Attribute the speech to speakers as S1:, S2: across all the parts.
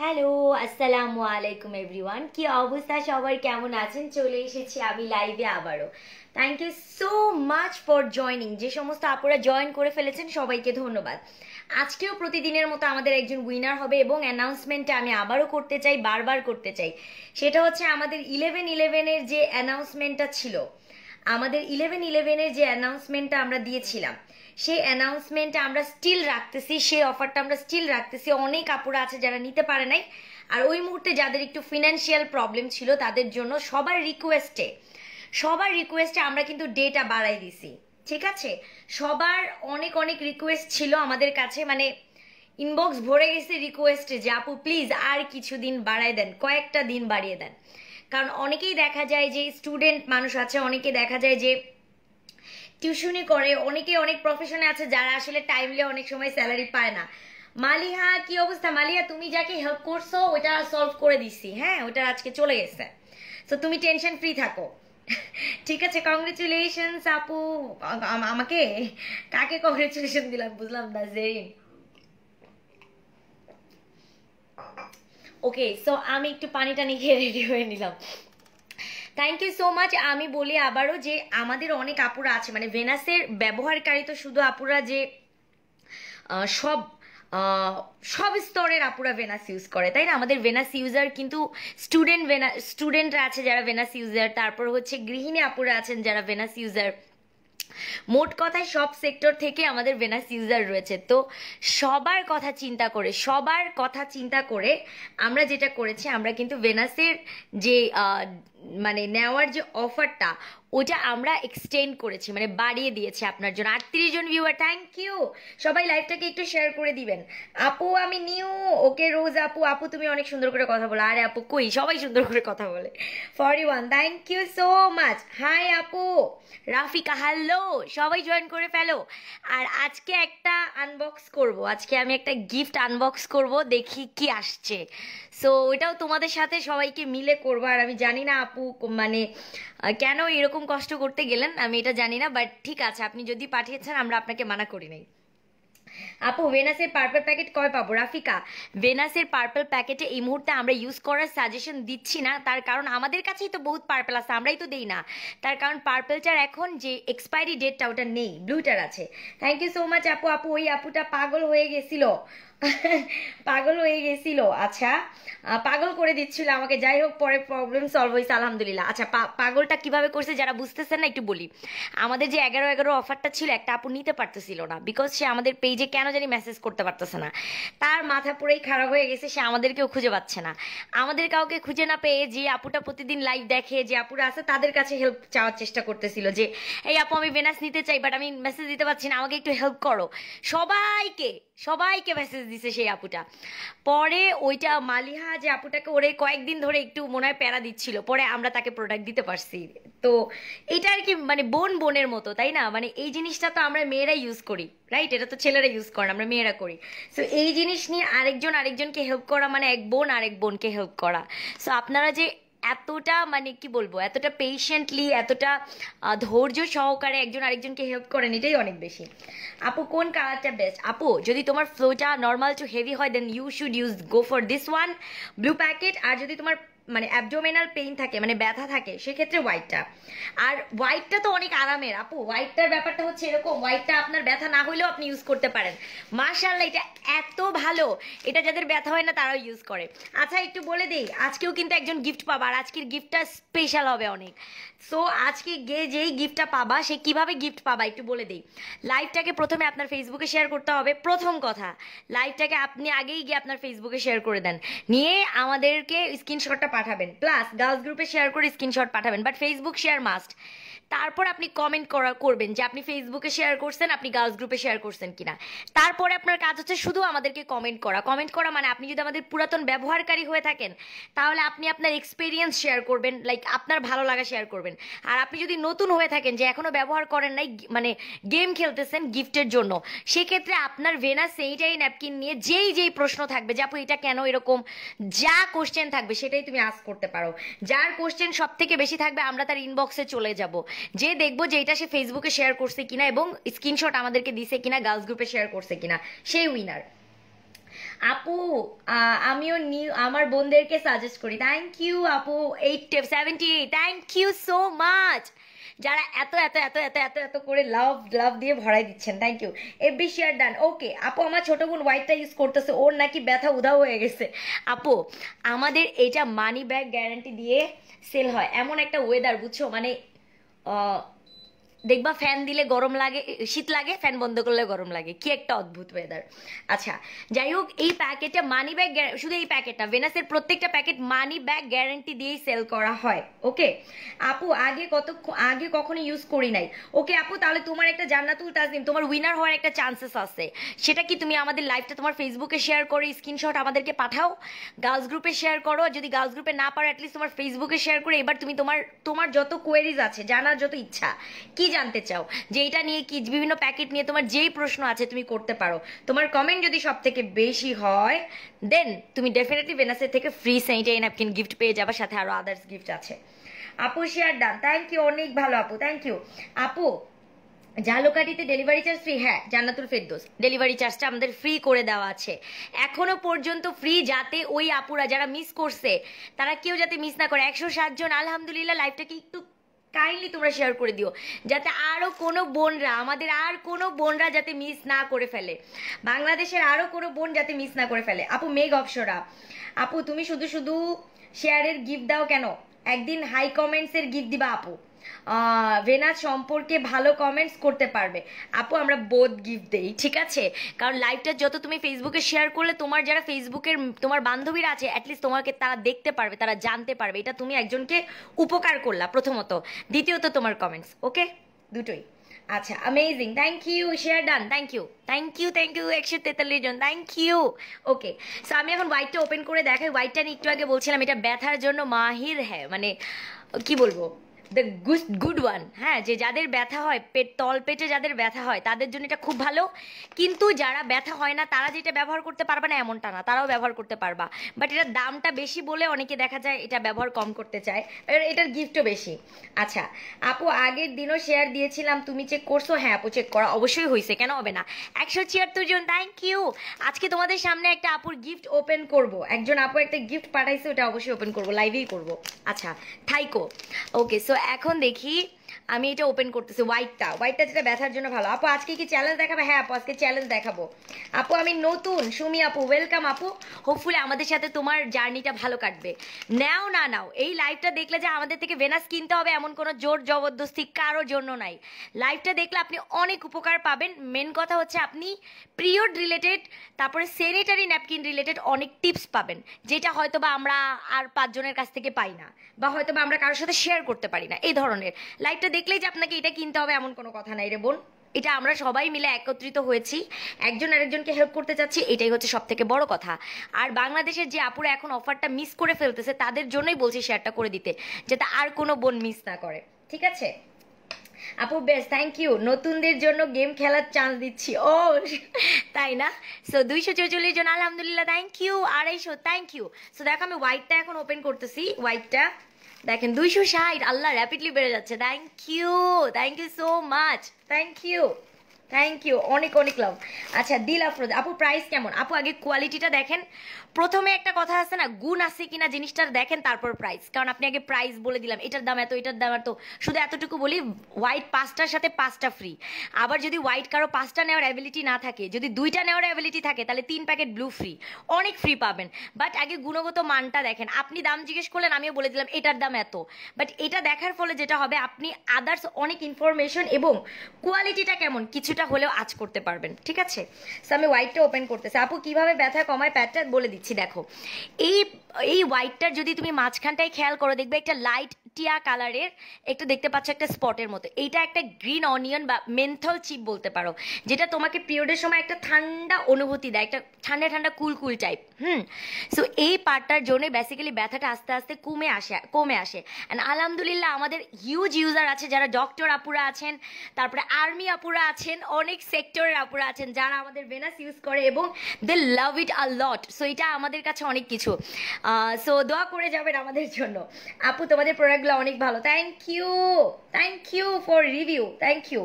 S1: Hello, আসসালামু আলাইকুম everyone. কি অবস্থা সবার, কেমন আছেন? চলে এসেছি আমি লাইভে আবারও। Thank you so much for joining. যে সমস্ত আপুরা জয়েন করে ফেলেছেন সবাইকে ধন্যবাদ। আজকেও প্রতিদিনের মতো আমাদের একজন উইনার হবে এবং অ্যানাউন্সমেন্টটা আমি আবারও করতে চাই, বারবার করতে চাই। সেটা হচ্ছে আমাদের 11-11-এর যে অ্যানাউন্সমেন্টটা ছিল, আমাদের 11-11-এর যে অ্যানাউন্সমেন্টটা আমরা দিয়েছিলাম, সেই অ্যানাউন্সমেন্টটা আমরা স্টিল রাখতেছি, সেই অফারটা আমরা স্টিল রাখতেছি। অনেক আপুরা আছে যারা নিতে পারে নাই, আর ওই মুহূর্তে যাদের একটু ফিনান্সিয়াল প্রবলেম ছিল তাদের জন্য সবার রিকোয়েস্টে আমরা কিন্তু ডেটা বাড়াই দিছি। ঠিক আছে, সবার অনেক অনেক রিকোয়েস্ট ছিল আমাদের কাছে, মানে ইনবক্স ভরে গেছে রিকোয়েস্টে যে আপু প্লিজ আর কিছুদিন বাড়ায় দেন, কয়েকটা দিন বাড়িয়ে দেন। কারণ অনেকেই দেখা যায় যে স্টুডেন্ট মানুষ আছে, অনেকে দেখা যায় যে টিউশনি করে, অনেকে অনেক প্রফেশনে আছে যারা আসলে টাইমলি অনেক সময় স্যালারি পায় না। মালিহা, কি অবস্থা? মালিহা, তুমি যাকে হেল্প করছো ওটা সলভ করে দিছি, হ্যাঁ ওটা আজকে চলে গেছে, তো তুমি টেনশন ফ্রি থাকো। ঠিক আছে, কংগ্রেচুলেশনস আপু। আমাকে কাকে কংগ্রেচুলেশন দিলাম বুঝলাম না, জেরিন। ওকে, সো আমি একটু পানি টানি খেয়ে রেডি হয়ে নিলাম। Thank you so much. আমি বলি আবারও যে আমাদের অনেক আপুরা আছে, মানে ভেনাসের ব্যবহারকারী তো শুধু আপুরা যে সব সব স্তরের আপুরা ভেনাস ইউজ করে, তাই না? আমাদের ভেনাস ইউজার কিন্তু স্টুডেন্টরা আছে যারা ভেনাস ইউজার, তারপর হচ্ছে গৃহিণী আপুরা আছেন যারা ভেনাস ইউজার। মোট কথায় সব সেক্টর থেকে আমাদের ভেনাস ইউজার রয়েছে। তো সবার কথা চিন্তা করে আমরা যেটা করেছি, আমরা কিন্তু ভেনাসের যে মানে নেওয়ার যে অফারটা ওটা আমরা এক্সটেন্ড করেছি, মানে বাড়িয়ে দিয়েছি আপনার জন্য। 38 জন ভিউয়ার, থ্যাংক ইউ। সবাই লাইভটাকে একটু শেয়ার করে দিবেন। আপু আমি নিউ। ওকে রোজ আপু, আপু তুমি অনেক সুন্দর করে কথা বলো। আরে আপু কই, সবাই সুন্দর করে কথা বলে। 41, thank you so much. Hi আপু। রাফিকা হ্যালো, সবাই জয়েন করে ফেলো। আর আজকে একটা আনবক্স করব, আজকে আমি একটা গিফট আনবক্স করব, দেখি কি আসছে। সো ওইটাও তোমাদের সাথে সবাইকে মিলে করবো। আর আমি জানি না আপু মানে কেন এরকম কষ্ট করতে গেলেন, আমি এটা জানি না, বাট ঠিক আছে, আপনি যদি পাঠিয়েছেন আমরা আপনাকে মানা করি নাই। আপু ভেনাসের পার্পল প্যাকেট কয় পাবো? রাফিকা, ভেনাসের পার্পল প্যাকেটে এই মুহূর্তে আমরা ইউজ করার সাজেশন দিচ্ছি না, তার কারণ আমাদের কাছেই তো বহুত পার্পল আছে, আমরাই তো দেই না। তার কারণ পার্পলটার এখন যে এক্সপায়ারি ডেটটা ওটা নেই, ব্লুটার আছে। থ্যাংক ইউ সো মাচ আপু। আপু ওই আপুটা পাগল হয়ে গেছিল, পাগল হয়ে গেছিল। আচ্ছা, পাগল করে দিচ্ছিল আমাকে, যাই হোক পরে প্রবলেম সলভ হয়েছে আলহামদুলিল্লাহ। আচ্ছা, পাগলটা কিভাবে করছে যারা বুঝতেছেন না একটু বলি। আমাদের যে 11-11 অফারটা ছিল, একটা আপু নিতে পারতেছিল না, বিকজ সে আমাদের পেজে কেন জানি মেসেজ করতে পারতেছে না, তার মাথা পুরোই খারাপ হয়ে গেছে, সে আমাদেরকেও খুঁজে পাচ্ছে না। আমাদের কাউকে খুঁজে না পেয়ে যে আপুটা প্রতিদিন লাইভ দেখে, যে আপুরা আছে তাদের কাছে হেল্প চাওয়ার চেষ্টা করতেছিল যে এই আপু আমি ভেনাস নিতে চাই, বাট আমি মেসেজ দিতে পারছি না, আমাকে একটু হেল্প করো। সবাইকে সবাইকে মেসেজ দিছে সেই আপুটা। পরে ওইটা মালিহা যে আপুটাকে ওরে কয়েকদিন ধরে একটু মনে হয় প্যারা দিচ্ছিল, পরে আমরা তাকে প্রোডাক্ট দিতে পারছি। তো এটা আর কি, মানে বোন বোনের মতো, তাই না? মানে এই জিনিসটা তো আমরা মেয়েরা ইউজ করি, রাইট? এটা তো ছেলেরা ইউজ করে, আমরা মেয়েরা করি। সো এই জিনিস নিয়ে আরেকজনকে হেল্প করা মানে এক বোন আরেক বোনকে হেল্প করা। সো আপনারা যে এতটা মানে কি বলবো, এতটা পেশেন্টলি, এতটা ধৈর্য সহকারে একজন আরেকজনকে হেল্প করেন, এটাই অনেক বেশি। আপু কোন কালারটা বেস্ট? আপু যদি তোমার ফ্লোটা নর্মাল টু হেভি হয় then you should go for this one, blue packet. আর যদি তোমার মানে অ্যাবডোমিনাল পেইন থাকে, মানে ব্যথা থাকে, সেক্ষেত্রে হোয়াইটটা। আর হোয়াইটটা তো অনেক আরামের আপু, হোয়াইটটার ব্যাপারটা হচ্ছে এরকম, হোয়াইটটা আপনার ব্যথা না হলেও আপনি ইউজ করতে পারেন। মাশাআল্লাহ, এটা এত ভালো, এটা যাদের ব্যথা হয় না তারাও ইউজ করে। আচ্ছা একটু বলে দেই, আজকেও কিন্তু একজন গিফট পাবা, আর আজকের গিফটটা স্পেশাল হবে অনেক। সো আজকে যেই গিফটটা পাবা সে কিভাবে গিফট পাবা একটু বলে দেই। লাইভটাকে প্রথমে আপনার ফেসবুকে শেয়ার করতে হবে, প্রথম কথা। লাইভটাকে আপনি আগেই গিয়ে আপনার ফেসবুকে শেয়ার করে দেন, নিয়ে আমাদেরকে স্ক্রিনশটটা পাঠাবেন, প্লাস গার্লস গ্রুপে শেয়ার করে স্ক্রিনশট পাঠাবেন, বাট ফেসবুক শেয়ার মাস্ট। তারপর আপনি কমেন্ট করবেন যে আপনি ফেসবুকে শেয়ার করছেন, আপনি গার্লস গ্রুপে শেয়ার করছেন কিনা। তারপরে আপনার কাজ হচ্ছে শুধু আমাদেরকে কমেন্ট করা মানে আপনি যদি আমাদের পুরাতন ব্যবহারকারী হয়ে থাকেন তাহলে আপনি আপনার এক্সপিরিয়েন্স শেয়ার করবেন, লাইক আপনার ভালো লাগা শেয়ার করবেন। আর আপনি যদি নতুন হয়ে থাকেন যে এখনো ব্যবহার করেন নাই, মানে গেম খেলতেছেন গিফটের জন্য, সেক্ষেত্রে আপনার ভেনাস সেইটাই ন্যাপকিন নিয়ে যেই প্রশ্ন থাকবে যে আপু এটা কেন এরকম, যা কোশ্চেন থাকবে সেটাই তুমি আস্ক করতে পারো। যার কোশ্চেন সব থেকে বেশি থাকবে আমরা তার ইনবক্সে চলে যাব, যে দেখবো যে এটা সে ফেসবুকে শেয়ার করছে কিনা এবং স্ক্রিনশট আমাদেরকে দিছে কিনা, গার্লস গ্রুপে শেয়ার করছে কিনা, সেই উইনার। আপু আমিও নিউ আমার বোনদেরকে সাজেস্ট করি। থ্যাংক ইউ আপু 878, থ্যাংক ইউ সো মাচ যারা এত এত এত এত এত এত করে লাভ লাভ দিয়ে ভরাই দিচ্ছেন, thank you. FB share done. Okay আপু আমার ছোট বোন হোয়াইটটা ইউজ করতেছে, ওর নাকি ব্যথা উধাও হয়ে গেছে। আপু আমাদের এটা মানি ব্যাক গ্যারান্টি দিয়ে সেল হয়, এমন একটা ওয়েদার বুঝছো, মানে দেখবা ফ্যান দিলে গরম লাগে, শীত লাগে, ফ্যান বন্ধ করলে গরম লাগে, কি একটা অদ্ভুত ওয়েদার। আচ্ছা যাই হোক, এই প্যাকেটটা মানি ব্যাগ, শুধু এই প্যাকেটটা ভেনাসের প্রত্যেকটা প্যাকেট মানি ব্যাগ গ্যারান্টি দিয়েই সেল করা হয়। ওকে আপু আগে কখনো ইউজ করি নাই। ওকে আপু তাহলে তোমার একটা জান্নাতুল তাজনিম, তোমার উইনার হওয়ার একটা চান্সেস আছে। সেটা কি তুমি আমাদের লাইভটা তোমার ফেসবুকে শেয়ার করো, স্ক্রিনশট আমাদেরকে পাঠাও, গার্লস গ্রুপে শেয়ার করো, যদি গার্লস গ্রুপে না পারো অ্যাটলিস্ট তোমার ফেসবুকে শেয়ার করে এবার তুমি তোমার যত কোয়েরিজ আছে, জানার যত ইচ্ছা, কি জানতে চাও, যে এটা নিয়ে কি, বিভিন্ন প্যাকেট নিয়ে তোমার যেই প্রশ্ন আছে তুমি করতে পারো। তোমার কমেন্ট যদি সব থেকে বেশি হয় দেন তুমি ডেফিনেটলি ভেনাসের থেকে ফ্রি স্যানিটারি ন্যাপকিন গিফট পেয়ে যাবে, সাথে আরো আদার্স গিফট আছে। আপু শেয়ার ডান, থ্যাংক ইউ, অনেক ভালো আপু, থ্যাংক ইউ। আপু ঝালকাঠিতে ডেলিভারি চার্জ ফ্রি? হ্যাঁ জান্নাতুল ফেরদৌস, ডেলিভারি চার্জটা আমাদের ফ্রি করে দেওয়া আছে এখনো পর্যন্ত ফ্রি, যাতে ওই আপুরা যারা মিস করছে তারা কেউ যাতে মিস না করে। 107 জন আলহামদুলিল্লাহ, লাইভটাকে একটু কাইন্ডলি তোমরা শেয়ার করে দিও, যাতে আরো কোনো বোনরা, আমাদের আর কোনো বোনরা যাতে মিস না করে ফেলে, বাংলাদেশের আরো কোনো বোন যাতে মিস না করে ফেলে। আপু মেঘ অপসরা, আপু তুমি শুধু শুধু শেয়ারের গিফট দাও কেন, একদিন হাই কমেন্টস এর গিফট দিবা আপু, ভেনাস সম্পর্কে ভালো কমেন্টস করতে পারবে। আপু আমরা বোধ গিফট দেই, ঠিক আছে, কারণ লাইভটা যত তুমি ফেসবুকে শেয়ার করলে তোমার যারা ফেসবুকের তোমার বান্ধবীরা আছে অ্যাটলিস্ট তোমাকে তারা দেখতে পারবে, তারা জানতে পারবে, এটা তুমি একজনকে উপকার করলা প্রথমত, দ্বিতীয়ত তোমার কমেন্টস। ওকে দুটোই। আচ্ছা amazing, thank you, share done, thank you thank you thank you 143 জন, থ্যাংক ইউ। ওকে সো আমি এখন হোয়াইটটা ওপেন করে দেখাই। হোয়াইটটা নিয়ে একটু আগে বলছিলাম এটা ব্যথার জন্য মাহির, হ্যাঁ মানে কি বলবো, দ্য গুড ওয়ান। হ্যাঁ যে যাদের ব্যথা হয়, তল পেটে যাদের ব্যথা হয় তাদের জন্য এটা খুব ভালো, কিন্তু যারা ব্যথা হয় না তারা যেটা ব্যবহার করতে পারবে না এমনটা না, তারাও ব্যবহার করতে পারবা, বাট এটার দামটা বেশি বলে অনেকে দেখা যায় এটা ব্যবহার কম করতে চায়, এটার গিফটও বেশি। আচ্ছা আপু আগের দিনও শেয়ার দিয়েছিলাম, তুমি চেক করছো? হ্যাঁ আপু চেক করা অবশ্যই হয়েছে, কেন হবে না। 176 জন, থ্যাংক ইউ। আজকে তোমাদের সামনে একটা আপুর গিফট ওপেন করব, একজন আপু একটা গিফট পাঠাইছে, ওটা অবশ্যই ওপেন করব, লাইভেই করব। আচ্ছা থাইকো। ওকে সো এখন দেখি আমি এটা ওপেন করতেছি। হোয়াইটটা যেটা ব্যথার জন্য ভালো। আপু আজকে কি চ্যালেঞ্জ দেখাবে? হ্যাঁ আপু আজকে চ্যালেঞ্জ দেখাবো। আপু আমি নতুন, সুমি আপু ওয়েলকাম আপু, হোপফুলি আমাদের সাথে তোমার জার্নিটা ভালো কাটবে। নাও না নাও, এই লাইভটা দেখলে যে আমাদের থেকে ভেনাস কিনতে হবে এমন কোনো জোর জবরদস্তি কারোর জন্য নাই। লাইভটা দেখলে আপনি অনেক উপকার পাবেন, মেন কথা হচ্ছে আপনি পিরিয়ড রিলেটেড, তারপরে স্যানিটারি ন্যাপকিন রিলেটেড অনেক টিপস পাবেন, যেটা হয়তো বা আমরা আর 5 জনের কাছ থেকে পাই না, বা হয়তো বা আমরা কারোর সাথে শেয়ার করতে পারি না। এই ধরনের লাইভটা দেখলেই যে আপনাকে এটা কিনতে হবে এমন কোনো কথা নাই রে বোন, এটা আমরা সবাই মিলে একত্রিত হয়েছি, একজন আরেকজনকে হেল্প করতে চাচ্ছি, এটাই হচ্ছে সব থেকে বড় কথা। আর বাংলাদেশের যে আপুরা এখন অফারটা মিস করে ফেলতেছে তাদের জন্যই বলছি শেয়ারটা করে দিতে, যাতে আর কোনো বোন মিস না করে, ঠিক আছে। আপু বেশ, থ্যাংক ইউ। নতুনদের জন্য গেম খেলার চান্স দিচ্ছি, ও তাই না? সো 244 জন আলহামদুলিল্লাহ, thank you. 250, thank you. So দেখো আমি হোয়াইটটা এখন ওপেন করতেছি। হোয়াইটটা দেখেন 260, আল্লাহ র্যাপিডলি বেড়ে যাচ্ছে, thank you so much, thank you অনেক অনেক লাভ। আচ্ছা দিল আফরোজ আপু প্রাইস কেমন? আপু আগে কোয়ালিটিটা দেখেন, প্রথমে একটা কথা আছে না, গুণ আছে কিনা জিনিসটা দেখেন, তারপর প্রাইস, কারণ আপনি আগে প্রাইস বলে দিলাম এটার দাম এত, এটার দাম এত, শুধু এতটুকু বলি হোয়াইট 5টার সাথে 5টা ফ্রি। আবার যদি হোয়াইট কারো 5টা নেওয়ার অ্যাবিলিটি না থাকে, যদি 2টা নেওয়ার অ্যাবিলিটি থাকে তাহলে 3 প্যাকেট ব্লু ফ্রি, অনেক ফ্রি পাবেন। বাট আগে গুণগত মানটা দেখেন, আপনি দাম জিজ্ঞেস করলেন আমিও বলে দিলাম এটার দাম এত, বাট এটা দেখার ফলে যেটা হবে আপনি আদার্স অনেক ইনফরমেশন এবং কোয়ালিটিটা কেমন কিছুটা হলেও আজ করতে পারবেন, ঠিক আছে। সো আমি হোয়াইটটা ওপেন করতেছি। আপু কিভাবে ব্যথা কমায় প্যাটটা বলে দিচ্ছি। দেখো এই হোয়াইটটার যদি তুমি মাঝখানটায় খেয়াল করো, দেখবে একটা লাইট টিয়া কালারের একটু দেখতে পাচ্ছ একটা স্পটের মতো, এইটা একটা গ্রিন অনিয়ন বা মেন্থল চিপ বলতে পারো, যেটা তোমাকে পিরিয়ডের সময় একটা ঠান্ডা অনুভূতি দেয়, একটা ঠান্ডা ঠান্ডা কুল টাইপ। সো এই পার্টটার জন্য বেসিক্যালি ব্যথাটা আস্তে আস্তে কমে আসে অ্যান্ড আলহামদুলিল্লাহ আমাদের হিউজ ইউজার আছে, যারা ডক্টর আপুরা আছেন, তারপরে আর্মি আপুরা আছেন, অনেক সেক্টরের আপুরা আছেন যারা আমাদের ভেনাস ইউজ করে এবং দে লাভ ইট আ লট। সো এটা আমাদের কাছে অনেক কিছু। সো দোয়া করে যাবেন আমাদের জন্য। আপু তোমাদের প্রোডাক্টগুলো অনেক ভালো, thank you for review, thank you.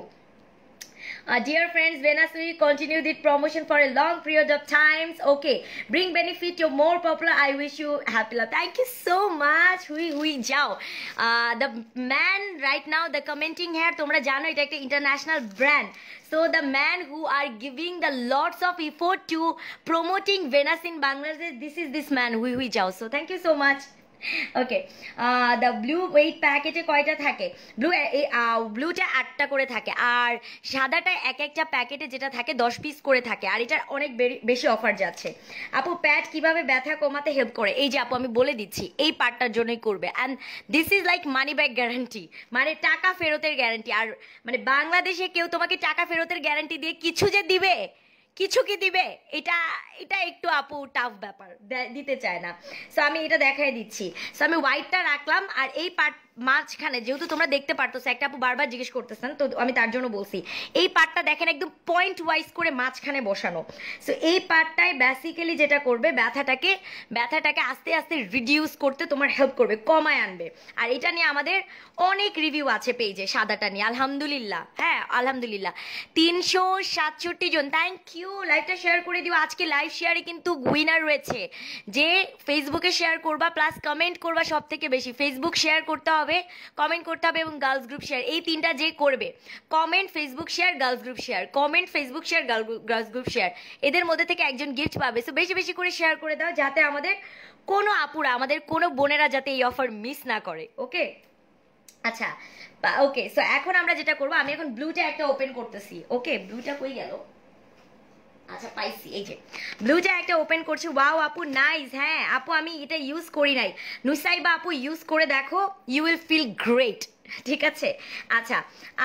S1: Dear friends, Venus will continue this promotion for a long period of times. Okay, bring benefit to more popular. I wish you happy love. Thank you so much. Hui jao. The man right now, the commenting here, তোমরা জানো এটা একটা international brand. So the man who are giving the lots of effort to promoting Venus in Bangladesh, this is this man. Hui jao. So thank you so much. Okay the blue weight প্যাকেটে কয়টা থাকে ব্লুটা 8টা করে থাকে আর সাদাটা এক একটা প্যাকেটে যেটা থাকে 10 পিস করে থাকে আর এটার অনেক বেশি অফার যাচ্ছে আপু প্যাড কিভাবে ব্যথা কমাতে হেল্প করে এই যে আপু আমি বলে দিচ্ছি এই পার্টটার জন্যই করবে and this is like money back guarantee মানে টাকা ফেরতের গ্যারান্টি আর মানে বাংলাদেশে কেউ তোমাকে টাকা ফেরতের গ্যারান্টি দিয়ে কিছু যে দিবে কিছু কি দিবে এটা এটা একটু আপু টাফ ব্যাপার দিতে চায় না সো আমি এটা দেখাই দিচ্ছি সো আমি হোয়াইটটা রাখলাম আর এই পার্ট মাঝখানে যেহেতু তোমরা দেখতে পারতো একটা আপু বারবার জিজ্ঞেস করতেছেন তো আমি তার জন্য বলছি এই পার্টটা দেখেন একদম পয়েন্ট ওয়াইজ করে মাঝখানে বসানো সো এই পার্টটাই বেসিক্যালি যেটা করবে ব্যথাটাকে আস্তে আস্তে রিডিউস করতে তোমার হেল্প করবে কমায় আনবে আর এটা নিয়ে আমাদের অনেক রিভিউ আছে পেজে সাদাটা নিয়ে আলহামদুলিল্লাহ হ্যাঁ আলহামদুলিল্লাহ 367 জন থ্যাংক ইউ লাইভটা শেয়ার করে দিও আজকে লাইভ শেয়ারে কিন্তু উইনার রয়েছে যে ফেসবুকে শেয়ার করবা প্লাস কমেন্ট করবা সব থেকে বেশি ফেসবুক শেয়ার করতে হবে কমেন্ট করতে হবে এবং গার্লস গ্রুপ শেয়ার এই তিনটা যে করবে comment Facebook share girls group share comment Facebook share girls group share এদের মধ্যে থেকে একজন গিফট পাবে সো বেশি বেশি করে শেয়ার করে দাও যাতে আমাদের কোনো আপুরা আমাদের কোনো বোনেরা যাতে এই অফার মিস না করে ওকে আচ্ছা ওকে সো এখন আমরা যেটা করবো আমি এখন ব্লুটা একটা ওপেন করতেছি ওকে ব্লুটা কই গেল আচ্ছা পাইছি এই যে ব্লুটা একটা ওপেন করছি ওয়াও আপু নাইস হ্যাঁ আপু আমি এটা ইউজ করি নাই নুসাইবা আপু ইউজ করে দেখো ইউ উইল ফিল গ্রেট ঠিক আছে আচ্ছা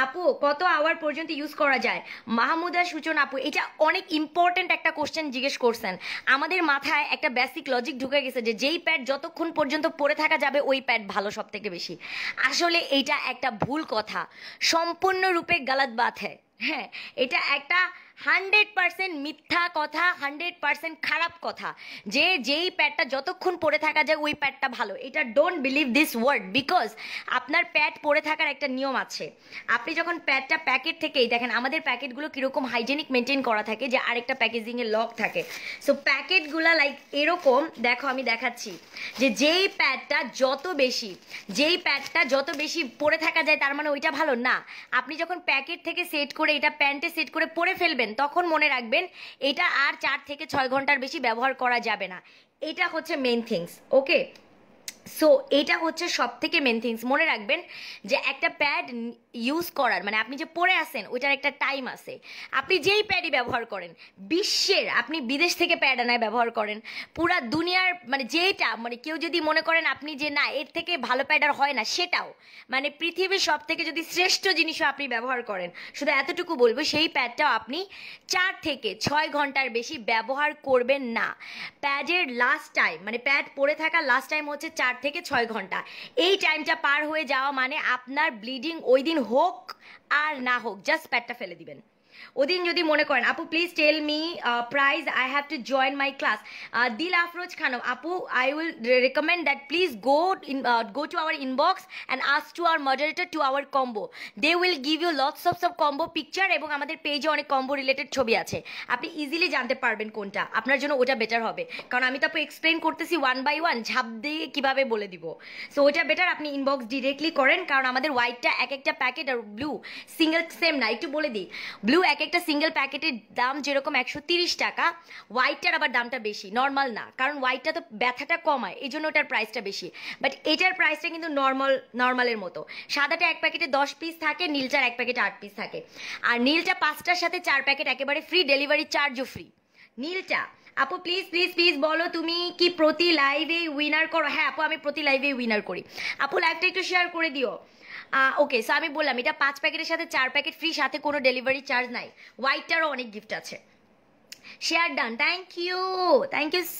S1: আপু কত আওয়ার পর্যন্ত ইউজ করা যায় মাহমুদা সূচনা আপু এটা অনেক ইম্পর্টেন্ট একটা কোশ্চেন জিজ্ঞেস করছেন আমাদের মাথায় একটা বেসিক লজিক ঢুকে গেছে যে যেই প্যাড যতক্ষণ পর্যন্ত পরে থাকা যাবে ওই প্যাড ভালো সব থেকে বেশি আসলে এইটা একটা ভুল কথা সম্পূর্ণরূপে গালাত বাত হ্যাঁ এটা একটা 100% মিথ্যা কথা 100% খারাপ কথা যে যেই প্যাডটা যতক্ষণ পরে থাকা যায় ওই প্যাডটা ভালো এটা don't believe this word because আপনার প্যাড পরে থাকার একটা নিয়ম আছে আপনি যখন প্যাডটা প্যাকেট থেকেই দেখেন আমাদের প্যাকেটগুলো কীরকম হাইজেনিক মেনটেন করা থাকে যে আরেকটা প্যাকেজিংয়ে লক থাকে সো প্যাকেটগুলো লাইক এরকম দেখো আমি দেখাচ্ছি যে যেই প্যাডটা যত বেশি পরে থাকা যায় তার মানে ওইটা ভালো না আপনি যখন প্যাকেট থেকে সেট করে এটা প্যান্টে সেট করে পরে ফেলবেন তখন মনে রাখবেন এটা আর 4 থেকে 6 ঘন্টার বেশি ব্যবহার করা যাবে না এটা হচ্ছে মেইন থিংস ওকে সো এটা হচ্ছে সব থেকে মেন থিংস মনে রাখবেন যে একটা প্যাড ইউজ করার মানে আপনি যে পরে আসেন ওইটার একটা টাইম আছে আপনি যেই প্যাডই ব্যবহার করেন বিশ্বের আপনি বিদেশ থেকে প্যাড আনায় ব্যবহার করেন পুরা দুনিয়ার মানে যেটা মানে কেউ যদি মনে করেন আপনি যে না এর থেকে ভালো প্যাড আর হয় না সেটাও মানে পৃথিবীর সব থেকে যদি শ্রেষ্ঠ জিনিসও আপনি ব্যবহার করেন শুধু এতটুকু বলবো সেই প্যাডটাও আপনি 4 থেকে 6 ঘন্টার বেশি ব্যবহার করবেন না প্যাডের লাস্ট টাইম মানে প্যাড পরে থাকা লাস্ট টাইম হচ্ছে 4 থেকে 6 ঘন্টা এই টাইমটা পার হয়ে যাওয়া মানে আপনার ব্লিডিং ওই দিন হোক আর না হোক জাস্ট প্যাডটা ফেলে দিবেন ওদিন যদি মনে করেন আপু please tell me price I have to join my class Dil Afroz Khanam আপু I will recommend that please go to our inbox and ask to our moderator to our combo they will give you lots of combo picture এবং আমাদের পেজে অনেক combo related ছবি আছে আপনি easily জানতে পারবেন কোনটা আপনার জন্য ওটা বেটার হবে কারণ আমি তো আপু এক্সপ্লেন করতেছি 1 by 1 ঝাপ দিয়ে কিভাবে বলে দিব সো ওটা বেটার আপনি ইনবক্স ডিরেক্টলি করেন কারণ আমাদের হোয়াইটটা এক একটা প্যাকেট আর ব্লু সিঙ্গেল সেম না একটু বলে দিই ব্লু এক একটা সিঙ্গেল প্যাকেটের দাম যেরকম 130 টাকা হোয়াইটটার আবার দামটা বেশি নর্মাল না কারণ হোয়াইটটা তো ব্যথাটা কমায় এই জন্য ওটার প্রাইসটা বেশি বাট এটার প্রাইসটা কিন্তু নর্মালের মতো সাদাটা এক প্যাকেটে 10 পিস থাকে নীলটার এক প্যাকেটে 8 পিস থাকে আর নীলটা 5টার সাথে 4 প্যাকেট একেবারে ফ্রি ডেলিভারি চার্জও ফ্রি নীলটা আপু প্লিজ বলো তুমি কি প্রতি লাইভে উইনার করো হ্যাঁ আপু আমি প্রতি লাইভে উইনার করি আপু লাইভটা একটু শেয়ার করে দিও ওকে সো আমি বললাম এটা 5 প্যাকেটের সাথে 4 প্যাকেট ফ্রি সাথে কোনো ডেলিভারি চার্জ নাই হোয়াইটটারও অনেক গিফট আছে share done thank you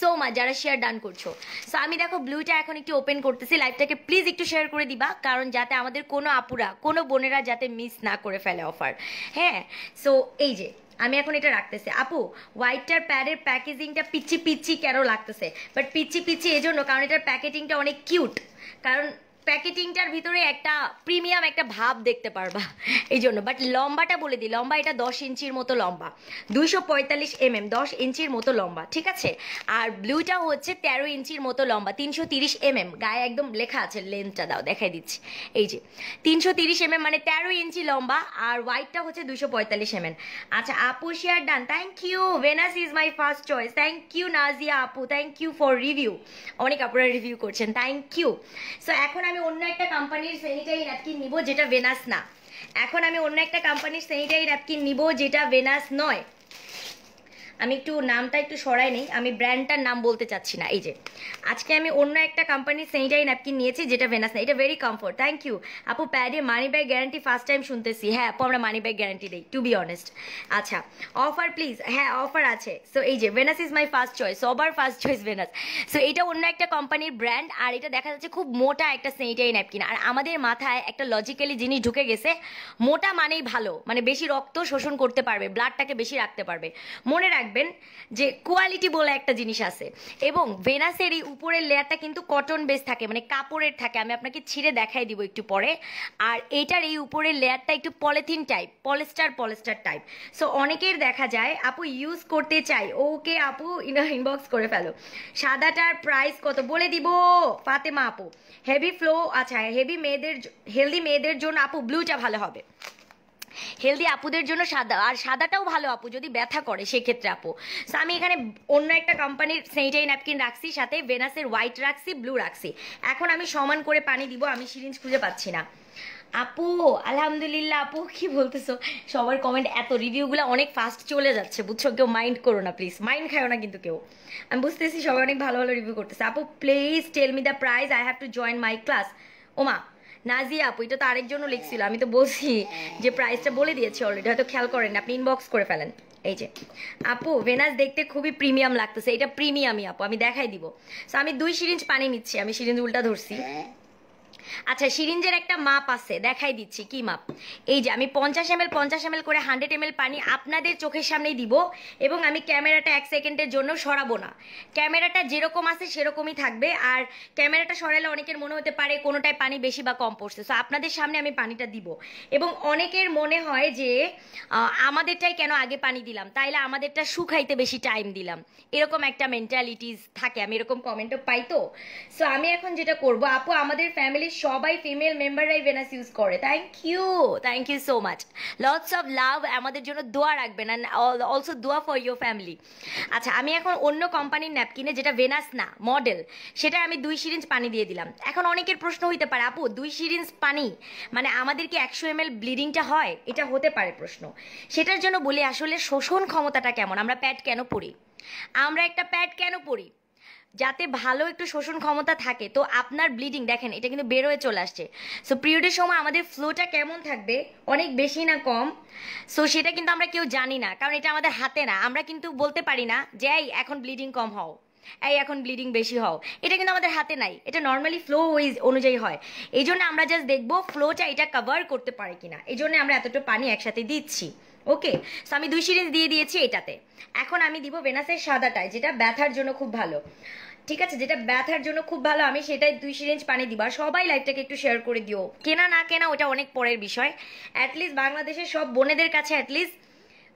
S1: so much যারা শেয়ার ডান করছো সো আমি দেখো ব্লুটা এখন একটু ওপেন করতেছি লাইভটাকে প্লিজ একটু শেয়ার করে দিবা কারণ যাতে আমাদের কোনো আপুরা কোনো বোনেরা যাতে মিস না করে ফেলে অফার হ্যাঁ সো এই যে আমি এখন এটা রাখতেছি আপু হোয়াইটটার প্যাডের প্যাকেজিংটা পিচ্ছি কেন লাগতেছে বাট পিচ্ছি এজন্য কারণ এটার প্যাকেজিংটা অনেক কিউট কারণ প্যাকেটিংটার ভিতরে একটা প্রিমিয়াম একটা ভাব দেখতে পারবা এই জন্য। বাট লম্বাটা বলে দিই, লম্বা এটা 10 ইঞ্চির মতো লম্বা, 245 mm, 10 ইঞ্চির মতো লম্বা, ঠিক আছে। আর ব্লুটা হচ্ছে 13 ইঞ্চির মতো লম্বা, 330 mm, গায়ে একদম লেখা আছে, লেন্থটা দাও দেখাই দিচ্ছি, এই যে 330 mm মানে 13 ইঞ্চি লম্বা। আর হোয়াইটটা হচ্ছে 245 mm। আচ্ছা আপু share done, thank you. Venus is my first choice, thank you Nazia আপু, থ্যাংক ইউ ফর রিভিউ, অনেক আপনারা রিভিউ করছেন, থ্যাংক ইউ। সো এখন আমি অন্য একটা কোম্পানির স্যানিটারি ন্যাপকিন নিব যেটা ভেনাস না, এখন আমি অন্য একটা কোম্পানির স্যানিটারি ন্যাপকিন নিব যেটা ভেনাস নয়। আমি একটু নামটা একটু সরাই নেই, আমি ব্র্যান্ডটার নাম বলতে চাচ্ছি না। এই যে আজকে আমি অন্য একটা কোম্পানির স্যানিটারি ন্যাপকিন নিয়েছি যেটা ভেনাস না, এটা ভেরি কমফোর্ট, থ্যাংক ইউ আপু। প্যাডে money back guarantee first time শুনতেছি, হ্যাঁ আপু আমরা মানি ব্যাগ গ্যারান্টি দিই টু বি অনেস্ট। আচ্ছা অফার প্লিজ, হ্যাঁ অফার আছে। সো এই যে Venus is my first choice, সবার ফার্স্ট চয়েস ভেনাস। সো এটা অন্য একটা কোম্পানির ব্র্যান্ড, আর এটা দেখা যাচ্ছে খুব মোটা একটা স্যানিটারি ন্যাপকিন। আর আমাদের মাথায় একটা লজিক্যালি জিনিস ঢুকে গেছে, মোটা মানেই ভালো, মানে বেশি রক্ত শোষণ করতে পারবে, ব্লাডটাকে বেশি রাখতে পারবে। মনে রাখবেন যে কোয়ালিটি বলে একটা জিনিস আছে, এবং ভেনাসের এই উপরের লেয়ারটা কিন্তু কটন বেস থাকে, মানে কাপড়ের থাকে, আমি আপনাকে ছিঁড়ে দেখাই দিব একটু পরে। আর এটার এই উপরের লেয়ারটা একটু polythene type, polyester type. So অনেকের দেখা যায় আপু ইউজ করতে চাই, ওকে আপু ইনবক্স করে ফেলো। সাদাটার প্রাইস কত বলে দিব ফাতেমা আপু। হেভি ফ্লো, আচ্ছা হেভি মেয়েদের, হেলদি মেয়েদের জন্য আপু ব্লুটা ভালো হবে, হেলদি আপুদের জন্য সাদা, আর সাদাটাও ভালো আপু যদি ব্যথা করে সেক্ষেত্রে আপু। সো আমি এখানে অন্য একটা কোম্পানির স্যানিটারি ন্যাপকিন রাখছি, সাথে ভেনাসের হোয়াইট রাখছি, ব্লু রাখছি। এখন আমি সমান করে পানি দিব, আমি সিরিঞ্জ খুঁজে পাচ্ছি না আপু। আলহামদুলিল্লাহ আপু, কি বলতেছো? সবার কমেন্ট, এত রিভিউগুলো অনেক ফাস্ট চলে যাচ্ছে বুঝছো, কেউ মাইন্ড করো না প্লিজ, মাইন্ড খাও না কিন্তু কেউ, আমি বুঝতেছি সবাই অনেক ভালো ভালো রিভিউ করতেছে। আপু please tell me the price, I have to join my class. ওমা নাজিয়া আপু, এটা তো আরেকজনও লিখছিল, আমি তো বলছি যে প্রাইসটা বলে দিয়েছি অলরেডি, হয়তো খেয়াল করেন, আপনি ইনবক্স করে ফেলেন। এই যে আপু ভেনাস দেখতে খুবই প্রিমিয়াম লাগতেছে, এটা প্রিমিয়ামই আপু, আমি দেখাই দিব। সো আমি 2 সিরিঞ্জ পানি নিচ্ছি, আমি সিরিঞ্জ উল্টা ধরছি। আচ্ছা সিরিঞ্জের একটা মাপ আছে, দেখাই দিচ্ছি কি মাপ। এই যে আমি 50 ml করে 100 ml পানি আপনাদের চোখের সামনেই দিব, এবং আমি ক্যামেরাটা 1 সেকেন্ডের জন্য সরাবো না, ক্যামেরাটা যেরকম আছে সেরকমই থাকবে। আর ক্যামেরাটা সরালে অনেকের মনে হতে পারে কোনোটায় পানি বেশি বা কম পড়ছে, সো আপনাদের সামনে আমি পানিটা দিব। এবং অনেকের মনে হয় যে আমাদেরটাই কেন আগে পানি দিলাম, তাইলে আমাদেরটা শুকাইতে বেশি টাইম দিলাম, এরকম একটা মেন্টালিটিস থাকে, আমি এরকম কমেন্টও পাই। তো সো আমি এখন যেটা করব আপু, আমাদের ফ্যামিলির সবাই ফিমেল মেম্বাররাই ভেনাস ইউজ করে, thank you so much, lots of love, আমাদের জন্য দোয়া রাখবেন, অ্যান্ড অলসো দোয়া ফর ইউর ফ্যামিলি। আচ্ছা আমি এখন অন্য কোম্পানির ন্যাপকিনে যেটা ভেনাস না মডেল, সেটা আমি 2 সিরিঞ্জ পানি দিয়ে দিলাম। এখন অনেকের প্রশ্ন হইতে পারে আপু 2 সিরিঞ্জ পানি মানে আমাদের কি 100 ml ব্লিডিংটা হয়, এটা হতে পারে প্রশ্ন। সেটার জন্য বলি আসলে শোষণ ক্ষমতাটা কেমন, আমরা প্যাড কেন পরি, আমরা একটা প্যাড কেন পরি, যাতে ভালো একটু শোষণ ক্ষমতা থাকে। তো আপনার ব্লিডিং দেখেন এটা কিন্তু বের হয়ে চলে আসছে, সো পিরিয়ডের সময় আমাদের ফ্লোটা কেমন থাকবে, অনেক বেশি না কম, সো সেটা কিন্তু আমরা কেউ জানি না, কারণ এটা আমাদের হাতে না। আমরা কিন্তু বলতে পারি না যে এই এখন ব্লিডিং কম হও, এই এখন ব্লিডিং বেশি হও, এটা কিন্তু আমাদের হাতে নাই, এটা নর্মালি ফ্লো ওয়াইজ অনুযায়ী হয়। এই জন্য আমরা জাস্ট দেখবো ফ্লোটা এটা কভার করতে পারে কিনা, এই জন্য আমরা এতটা পানি একসাথে দিচ্ছি। ওকে সো আমি 2 সিরিঞ্জ দিয়ে দিয়েছি এটাতে। এখন আমি দিব ভেনাসের সাদাটায়, যেটা ব্যথার জন্য খুব ভালো, ঠিক আছে, যেটা ব্যথার জন্য খুব ভালো, আমি সেটাই 2 সিরিঞ্জ পানি দিব। আর সবাই লাইভটাকে একটু শেয়ার করে দিও, কেনা না কেনা ওটা অনেক পরের বিষয়, অ্যাটলিস্ট বাংলাদেশের সব বোনেদের কাছে অ্যাটলিস্ট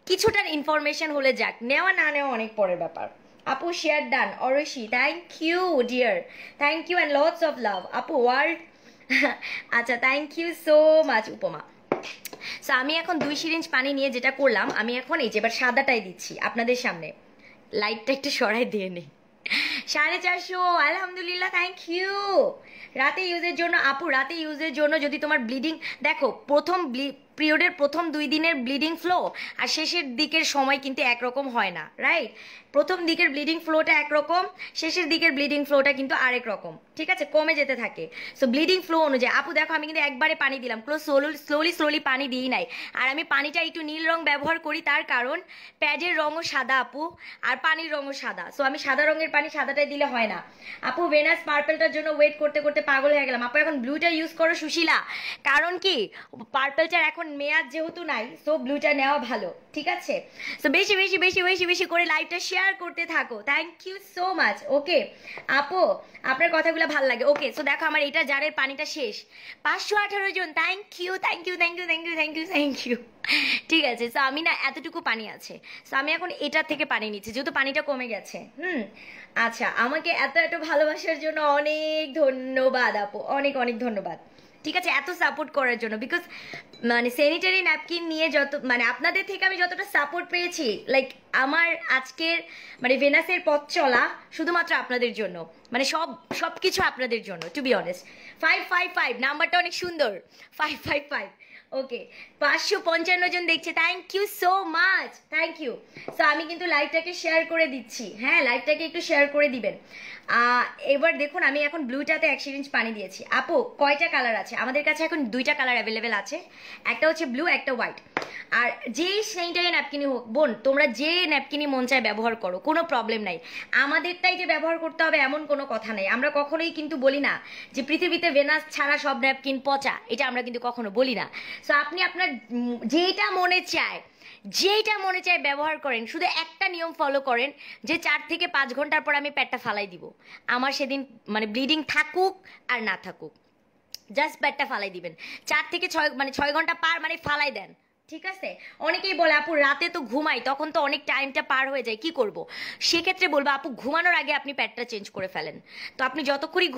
S1: কিছুটার ইনফরমেশন হলে যাক, নেওয়া না নেওয়া অনেক পরের ব্যাপার। আপু share done, Orshi thank you dear, thank you and lots of love আপু ওয়ার্ল্ড। আচ্ছা thank you so much Upoma. So আমি এখন 2 সিরিঞ্জ পানি নিয়ে যেটা করলাম, আমি এখন এই যে এবার সাদাটাই দিচ্ছি আপনাদের সামনে, লাইটটা একটু সরাই দিয়ে নেই। 450, আলহামদুলিল্লাহ, থ্যাংক ইউ। রাতে ইউজের জন্য আপু, রাতে ইউজের জন্য যদি তোমার ব্লিডিং দেখো, প্রথম পিরিয়ডের প্রথম 2 দিনের ব্লিডিং ফ্লো আর শেষের দিকের সময় কিন্তু একরকম হয় না, রাইট? প্রথম দিকের ব্লিডিং ফ্লোটা একরকম, শেষের দিকের ব্লিডিং ফ্লোটা কিন্তু আরেক রকম, ঠিক আছে, কমে যেতে থাকে। সো ব্লিডিং ফ্লো অনুযায়ী আপু দেখো আমি কিন্তু একবারে পানি দিলাম, স্লোলি পানি দিই নাই। আর আমি পানিটা একটু নীল রং ব্যবহার করি, তার কারণ প্যাডের রঙও সাদা আপু, আর পানির রঙও সাদা, সো আমি সাদা রঙের পানি সাদাটাই দিলে হয় না। আপু ভেনাস পার্পেলটার জন্য ওয়েট করতে করতে পাগল হয়ে গেলাম। আপু এখন ব্লুটা ইউজ করো সুশীলা, কারণ কি পার্পেলটার এখন মেয়াদ যেহেতু নাই, সো ব্লুটা নেওয়া ভালো, ঠিক আছে? সো বেশি বেশি বেশি বেশি বেশি করে লাইভটা শেয়ার করতে থাকো। Thank you so much. Okay আপু, আপনার কথাগুলো ভালো লাগে। ওকে, সো দেখো আমার এটা জারের পানিটা শেষ। 518 জন, thank you thank you thank you thank you thank you thank you. ঠিক আছে, সো আমি না এতটুকু পানি আছে, সো আমি এখন এটার থেকে পানি নিচ্ছি যেহেতু পানিটা কমে গেছে। আচ্ছা, আমাকে এত এত ভালোবাসার জন্য অনেক ধন্যবাদ আপু, অনেক অনেক ধন্যবাদ। ঠিক আছে, এত সাপোর্ট করার জন্য। বিকজ মানে স্যানিটারি ন্যাপকিন নিয়ে যত মানে আপনাদের থেকে আমি যতটা সাপোর্ট পেয়েছি, লাইক আমার আজকের মানে ভেনাসের পথ চলা শুধুমাত্র আপনাদের জন্য, মানে সব কিছু আপনাদের জন্য, টু বি অনেস্ট। 555 নাম্বারটা অনেক সুন্দর, 555। ওকে, 555 জন দেখছে, thank you so much, thank you. So আমি কিন্তু লাইভটাকে শেয়ার করে দিচ্ছি, হ্যাঁ লাইভটাকে একটু শেয়ার করে দিবেন। এবার দেখুন আমি এখন ব্লুটাতে 1 সিরিঞ্জ পানি দিয়েছি। আপু কয়টা কালার আছে? আমাদের কাছে এখন 2টা কালার অ্যাভেলেবেল আছে, একটা হচ্ছে ব্লু, একটা হোয়াইট। আর যেই স্যানিটারি ন্যাপকিনই হোক বোন, তোমরা যে ন্যাপকিনই মন চায় ব্যবহার করো, কোনো প্রবলেম নাই। আমাদেরটাই যে ব্যবহার করতে হবে এমন কোনো কথা নেই। আমরা কখনোই কিন্তু বলি না যে পৃথিবীতে ভেনাস ছাড়া সব ন্যাপকিন পচা, এটা আমরা কিন্তু কখনো বলি না। সো আপনি আপনার যেটা মনে চায় ব্যবহার করেন। শুধু একটা নিয়ম ফলো করেন যে 4 থেকে 5 ঘন্টার পর আমি প্যাডটা ফালাই দিব। আমার সেদিন মানে ব্লিডিং থাকুক আর না থাকুক, জাস্ট প্যাডটা ফালাই দিবেন। 4 থেকে 6 ঘন্টা পার মানে ফালাই দেন, ঠিক আছে? অনেকেই বলে আপু রাতে তো ঘুমাই, তখন তো অনেক টাইমটা পার হয়ে যায়, কি করব? সেক্ষেত্রে বলবো আপু ঘুমানোর আগে আপনি প্যাডটা চেঞ্জ করে ফেলেন। তো আপনি যতক্ষণই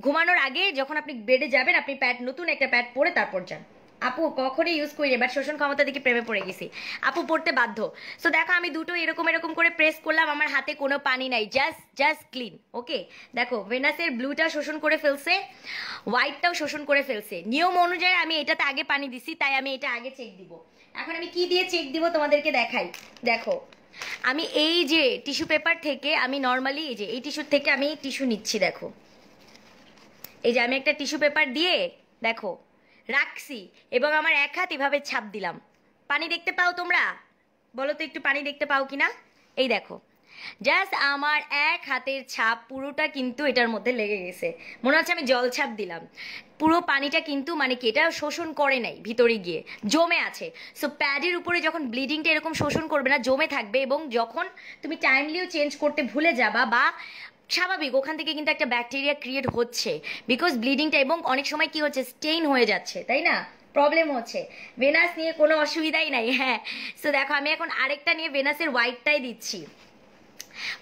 S1: ঘুমানোর আগে যখন আপনি বেডে যাবেন, আপনি নতুন একটা প্যাড পরে তারপর যান। আপু কখনই ইউজ করি, এবার শোষণ ক্ষমতা দেখে প্রেমে পড়ে গেছি। আপু পড়তে বাধ্য। সো দেখো আমি দুটো এরকম এরকম করে প্রেস করলাম, আমার হাতে কোনো পানি নাই, জাস্ট ক্লিন। ওকে দেখো ভেনাসের ব্লুটা শোষণ করে ফেলছে, হোয়াইটটাও শোষণ করে ফেলছে। নিয়ম অনুযায়ী আমি এটাতে আগে পানি দিছি, তাই আমি এটা আগে চেক দিব। এখন আমি কি দিয়ে চেক দিব তোমাদেরকে দেখাই। দেখো আমি এই যে টিস্যু পেপার থেকে আমি নর্মালি এই টিস্যুর থেকে আমি টিস্যু নিচ্ছি। দেখো এই যে আমি একটা টিস্যু পেপার দিয়ে দেখো রাখছি এবং আমার এক হাত এভাবে ছাপ দিলাম। পানি দেখতে পাও তোমরা? বলো তো একটু পানি দেখতে পাও কিনা? এই দেখো জাস্ট আমার এক হাতের ছাপ পুরোটা কিন্তু এটার মধ্যে লেগে গেছে, মনে হচ্ছে আমি জল ছাপ দিলাম। পুরো পানিটা কিন্তু মানে কি এটা শোষণ করে নাই, ভিতরে গিয়ে জমে আছে। সো প্যাডের উপরে যখন ব্লিডিংটা এরকম শোষণ করবে না, জমে থাকবে, এবং যখন তুমি টাইমলিও চেঞ্জ করতে ভুলে যাবা বা স্বাভাবিক ওখান থেকে কিন্তু একটা ব্যাকটেরিয়া ক্রিয়েট হচ্ছে, বিকজ ব্লিডিংটা, এবং অনেক সময় কি হচ্ছে স্টেইন হয়ে যাচ্ছে, তাই না? প্রবলেম হচ্ছে। ভেনাস নিয়ে কোনো অসুবিধাই নাই, হ্যাঁ। সো দেখো আমি এখন আরেকটা নিয়ে ভেনাসের হোয়াইটটাই দিচ্ছি।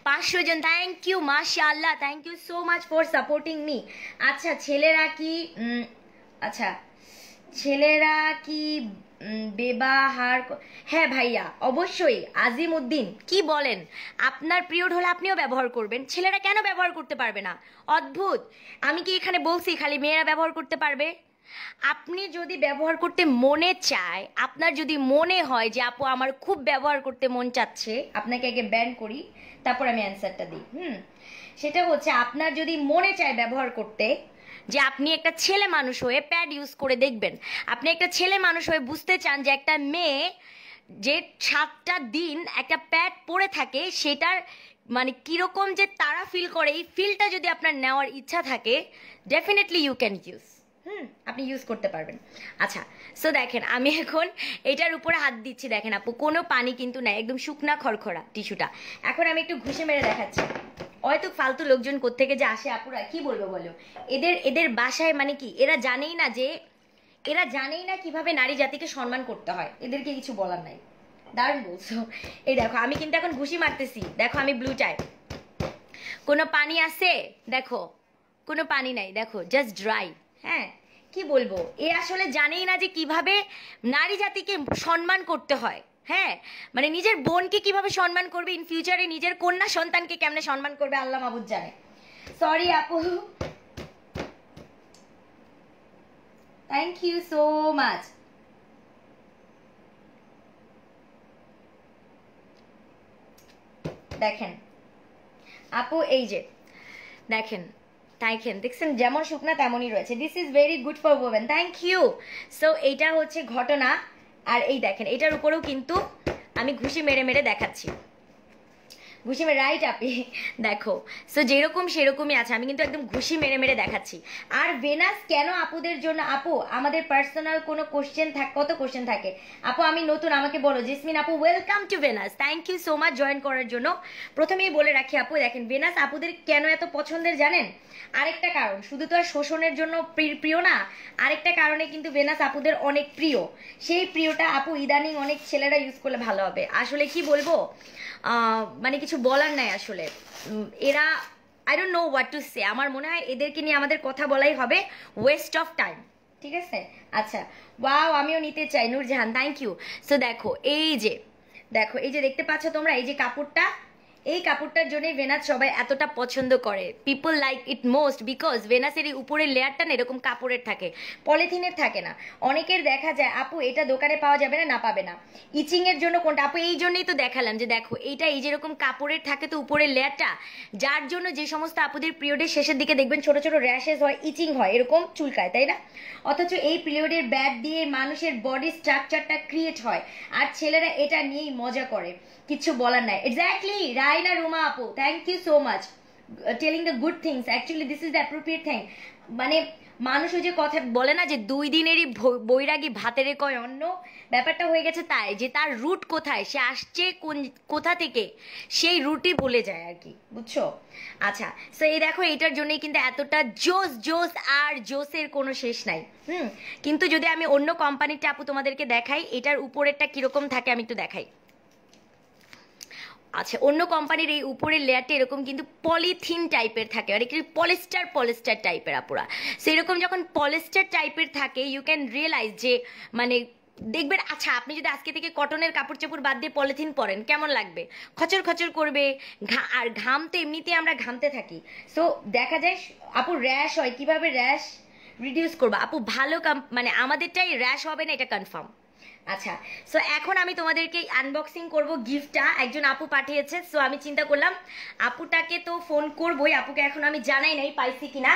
S1: 500 জন, থ্যাংক ইউ মাশাআল্লাহ, thank you so much for supporting me. আচ্ছা ছেলেরা কি ব্যবহার? হ্যাঁ ভাইয়া অবশ্যই। আজিম উদ্দিন কি বলেন? আপনার পিরিয়ড হলে আপনিও ব্যবহার করবেন, ছেলেরা কেন ব্যবহার করতে পারবে না? অদ্ভুত। আমি কি এখানে বলছি খালি মেয়েরা ব্যবহার করতে পারবে? আপনি যদি ব্যবহার করতে মনে চায়, আপনার যদি মনে হয় যে আপু আমার খুব ব্যবহার করতে মন চাচ্ছে, আপনাকে আগে ব্যান করি তারপর আমি অ্যান্সারটা দিই। সেটা হচ্ছে আপনার যদি মনে চায় ব্যবহার করতে, যে আপনি একটা ছেলে মানুষ হয়ে প্যাড ইউজ করে দেখবেন, আপনি একটা ছেলে মানুষ হয়ে বুঝতে চান যে একটা মেয়ে যে 7টা দিন একটা প্যাড পরে থাকে সেটার মানে কিরকম যে তারা ফিল করে, এই ফিলটা যদি আপনার নেওয়ার ইচ্ছা থাকে, ডেফিনেটলি ইউ ক্যান ইউজ। আপনি ইউজ করতে পারবেন। আচ্ছা সো দেখেন আমি এখন এটার উপরে হাত দিচ্ছি, দেখেন আপু কোনো পানি কিন্তু নাই, একদম শুকনা খড়খড়া টিস্যুটা। এখন আমি একটু ঘুষে মেরে দেখাচ্ছি। হয়তো ফালতু লোকজন কোত্থেকে যে আসে আপুরা, কি বলবো বলো, এদের বাসায় মানে কি এরা জানেই না কিভাবে নারী জাতিকে সম্মান করতে হয়, এদেরকে কিছু বলার নাই। দারুণ বলছো। এই দেখো আমি কিন্তু এখন ঘুষি মারতেছি, দেখো আমি ব্লু টাইপ। কোনো পানি আছে? দেখো কোনো পানি নাই, দেখো জাস্ট ড্রাই। হ্যাঁ কি বলবো, এ আসলে জানেই না যে কিভাবে নারী জাতিকে সম্মান করতে হয়। হ্যাঁ মানে নিজের বোনকে কিভাবে সম্মান করবে, ইন ফিউচারে নিজের কন্যা সন্তানকে কেমনে সম্মান করবে আল্লাহ মাহবুব জানে। সরি আপু, থ্যাংক ইউ সো মাচ। দেখেন আপু এই যে দেখেন দেখছেন যেমন শুকনা তেমনই রয়েছে। This is very good for women, thank you. So এইটা হচ্ছে ঘটনা। আর এই দেখেন এটার উপরেও কিন্তু আমি ঘুষি মেরে মেরে দেখাচ্ছি। ঘুষি মেরে রাইট আপি দেখো। সো যেরকম সেরকমই আছে, আমি কিন্তু একদম ঘুষি মেরে মেরে দেখাচ্ছি। আর ভেনাস কেন আপুদের জন্য? আপু আমাদের পার্সোনাল কোনো কোশ্চেন থাকে? কত কোশ্চেন থাকে আপু? আমি নতুন, আমাকে বলো। জেসমিন আপু welcome to Venus, thank you so much join করার জন্য। প্রথমেই বলে রাখি আপু, দেখেন ভেনাস আপুদের কেন এত পছন্দের জানেন? আরেকটা কারণ, শুধু তো আর শোষণের জন্য প্রিয় না, আরেকটা কারণে কিন্তু ভেনাস আপুদের অনেক প্রিয়। সেই প্রিয়টা আপু ইদানিং অনেক ছেলেরা ইউজ করলে ভালো হবে। আসলে কি বলবো, মানে কিছু বলার নাই আসলে। এরা I don't know what to say. আমার মনে হয় এদেরকে নিয়ে আমাদের কথা বলাই হবে ওয়েস্ট অফ টাইম, ঠিক আছে? আচ্ছা, ওয়াও, আমিও নিতে চাই নূরজাহান, থ্যাংক ইউ। সো দেখো এই যে দেখতে পাচ্ছ তোমরা, এই যে কাপড়টা, এই কাপড়টার জন্য ভেনাস সবাই এতটা পছন্দ করে। People like it most because ভেনাসের এই উপরের লেয়ারটা না এরকম কাপড়ের থাকে, পলিথিনের থাকে না। অনেকের দেখা যায় আপু এটা দোকানে পাওয়া যাবে না, না পাবে না। ইচিং এর জন্য কোনটা আপু? এই জন্যই তো দেখালাম যে দেখো এইটা, এই যেরকম কাপড়ের থাকে তো উপরের লেয়ারটা, যার জন্য যে সমস্ত আপুদের পিরিয়ডের শেষের দিকে দেখবেন ছোট ছোট র্যাশেস হয়, ইচিং হয়, এরকম চুলকায়, তাই না? অথচ এই পিরিয়ডের ব্যাড দিয়ে মানুষের বডি স্ট্রাকচারটা ক্রিয়েট হয়, আর ছেলেরা এটা নিয়েই মজা করে। কিছু বলার নাই। এক্স্যাক্টলি রাইনা রুমা আপু, thank you so much telling the good things. Actually this is the appropriate thing. মানে মানুষ ওই যে কথা বলে না যে 2 দিনেরই বৈরাগী ভাতেরে কয় অন্য, ব্যাপারটা হয়ে গেছে তাই, যে তার রুট কোথায়, সে আসছে কোথা থেকে, সেই রুটই ভুলে যায় আর কি, বুঝছো? আচ্ছা, সো এই দেখো এইটার জন্যই কিন্তু এতটা জোস জোস, আর জোসের কোনো শেষ নাই। কিন্তু যদি আমি অন্য কোম্পানিটা আপু তোমাদেরকে দেখাই, এটার উপরেরটা কিরকম থাকে আমি একটু দেখাই। আচ্ছা, অন্য কোম্পানির এই উপরের লেয়ারটা এরকম কিন্তু পলিথিন টাইপের থাকে, আর একটু পলিস্টার টাইপের আপুরা। সেরকম যখন পলিস্টার টাইপের থাকে, ইউ ক্যান রিয়েলাইজ যে মানে দেখবেন। আচ্ছা, আপনি যদি আজকে থেকে কটনের কাপড় চাপড় বাদ দিয়ে পলিথিন পরেন, কেমন লাগবে? খচর খচর করবে। আর ঘাম তো এমনিতে আমরা ঘামতে থাকি। সো দেখা যায় আপু র্যাশ হয়, কিভাবে র্যাশ রিডিউস করবো আপু? ভালো মানে আমাদেরটাই র্যাশ হবে না, এটা কনফার্ম। আচ্ছা, সো এখন আমি তোমাদেরকে আনবক্সিং করব গিফটটা, একজন আপু পাঠিয়েছে। সো আমি চিন্তা করলাম আপুটাকে তো ফোন করবোই, আপুকে এখন আমি জানাই নাই পাইছি কিনা,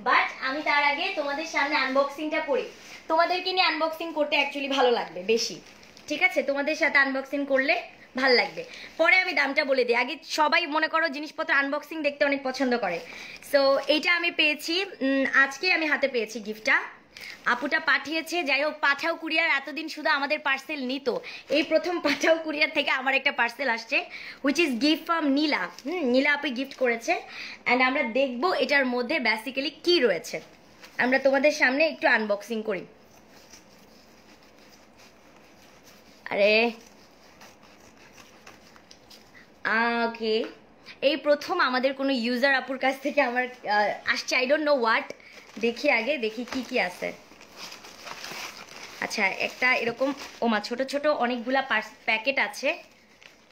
S1: বাট আমি তার আগে তোমাদের সামনে আনবক্সিংটা করি। তোমাদেরকে নিয়ে আনবক্সিং করতে অ্যাকচুয়ালি ভালো লাগবে বেশি, ঠিক আছে? তোমাদের সাথে আনবক্সিং করলে ভাল লাগবে। পরে আমি দামটা বলে দিই, আগে সবাই মনে করো জিনিসপত্র আনবক্সিং দেখতে অনেক পছন্দ করে। সো এইটা আমি পেয়েছি, আজকে আমি হাতে পেয়েছি গিফটটা, আপুটা পাঠিয়েছে। যাই হোক, পাঠাও কুরিয়ার এতদিন শুধু আমাদের পার্সেল নিত, এই প্রথম পাঠাও কুরিয়ার থেকে আমার একটা পার্সেল আসছে, হুইচ ইজ গিফট ফ্রম নীলা। নীলা আপু গিফট করেছে, অ্যান্ড আমরা দেখবো এটার মধ্যে বেসিক্যালি কি রয়েছে। আমরা তোমাদের সামনে একটু আনবক্সিং করি। আরে ওকে, এই প্রথম আমাদের কোনো ইউজার আপুর কাছ থেকে আমার আসছে, আই ডোন্ট নো হোয়াট। দেখি আগে, দেখি কি কি আছে। আচ্ছা, একটা এরকম ওমা ছোট ছোট অনেকগুলা প্যাকেট আছে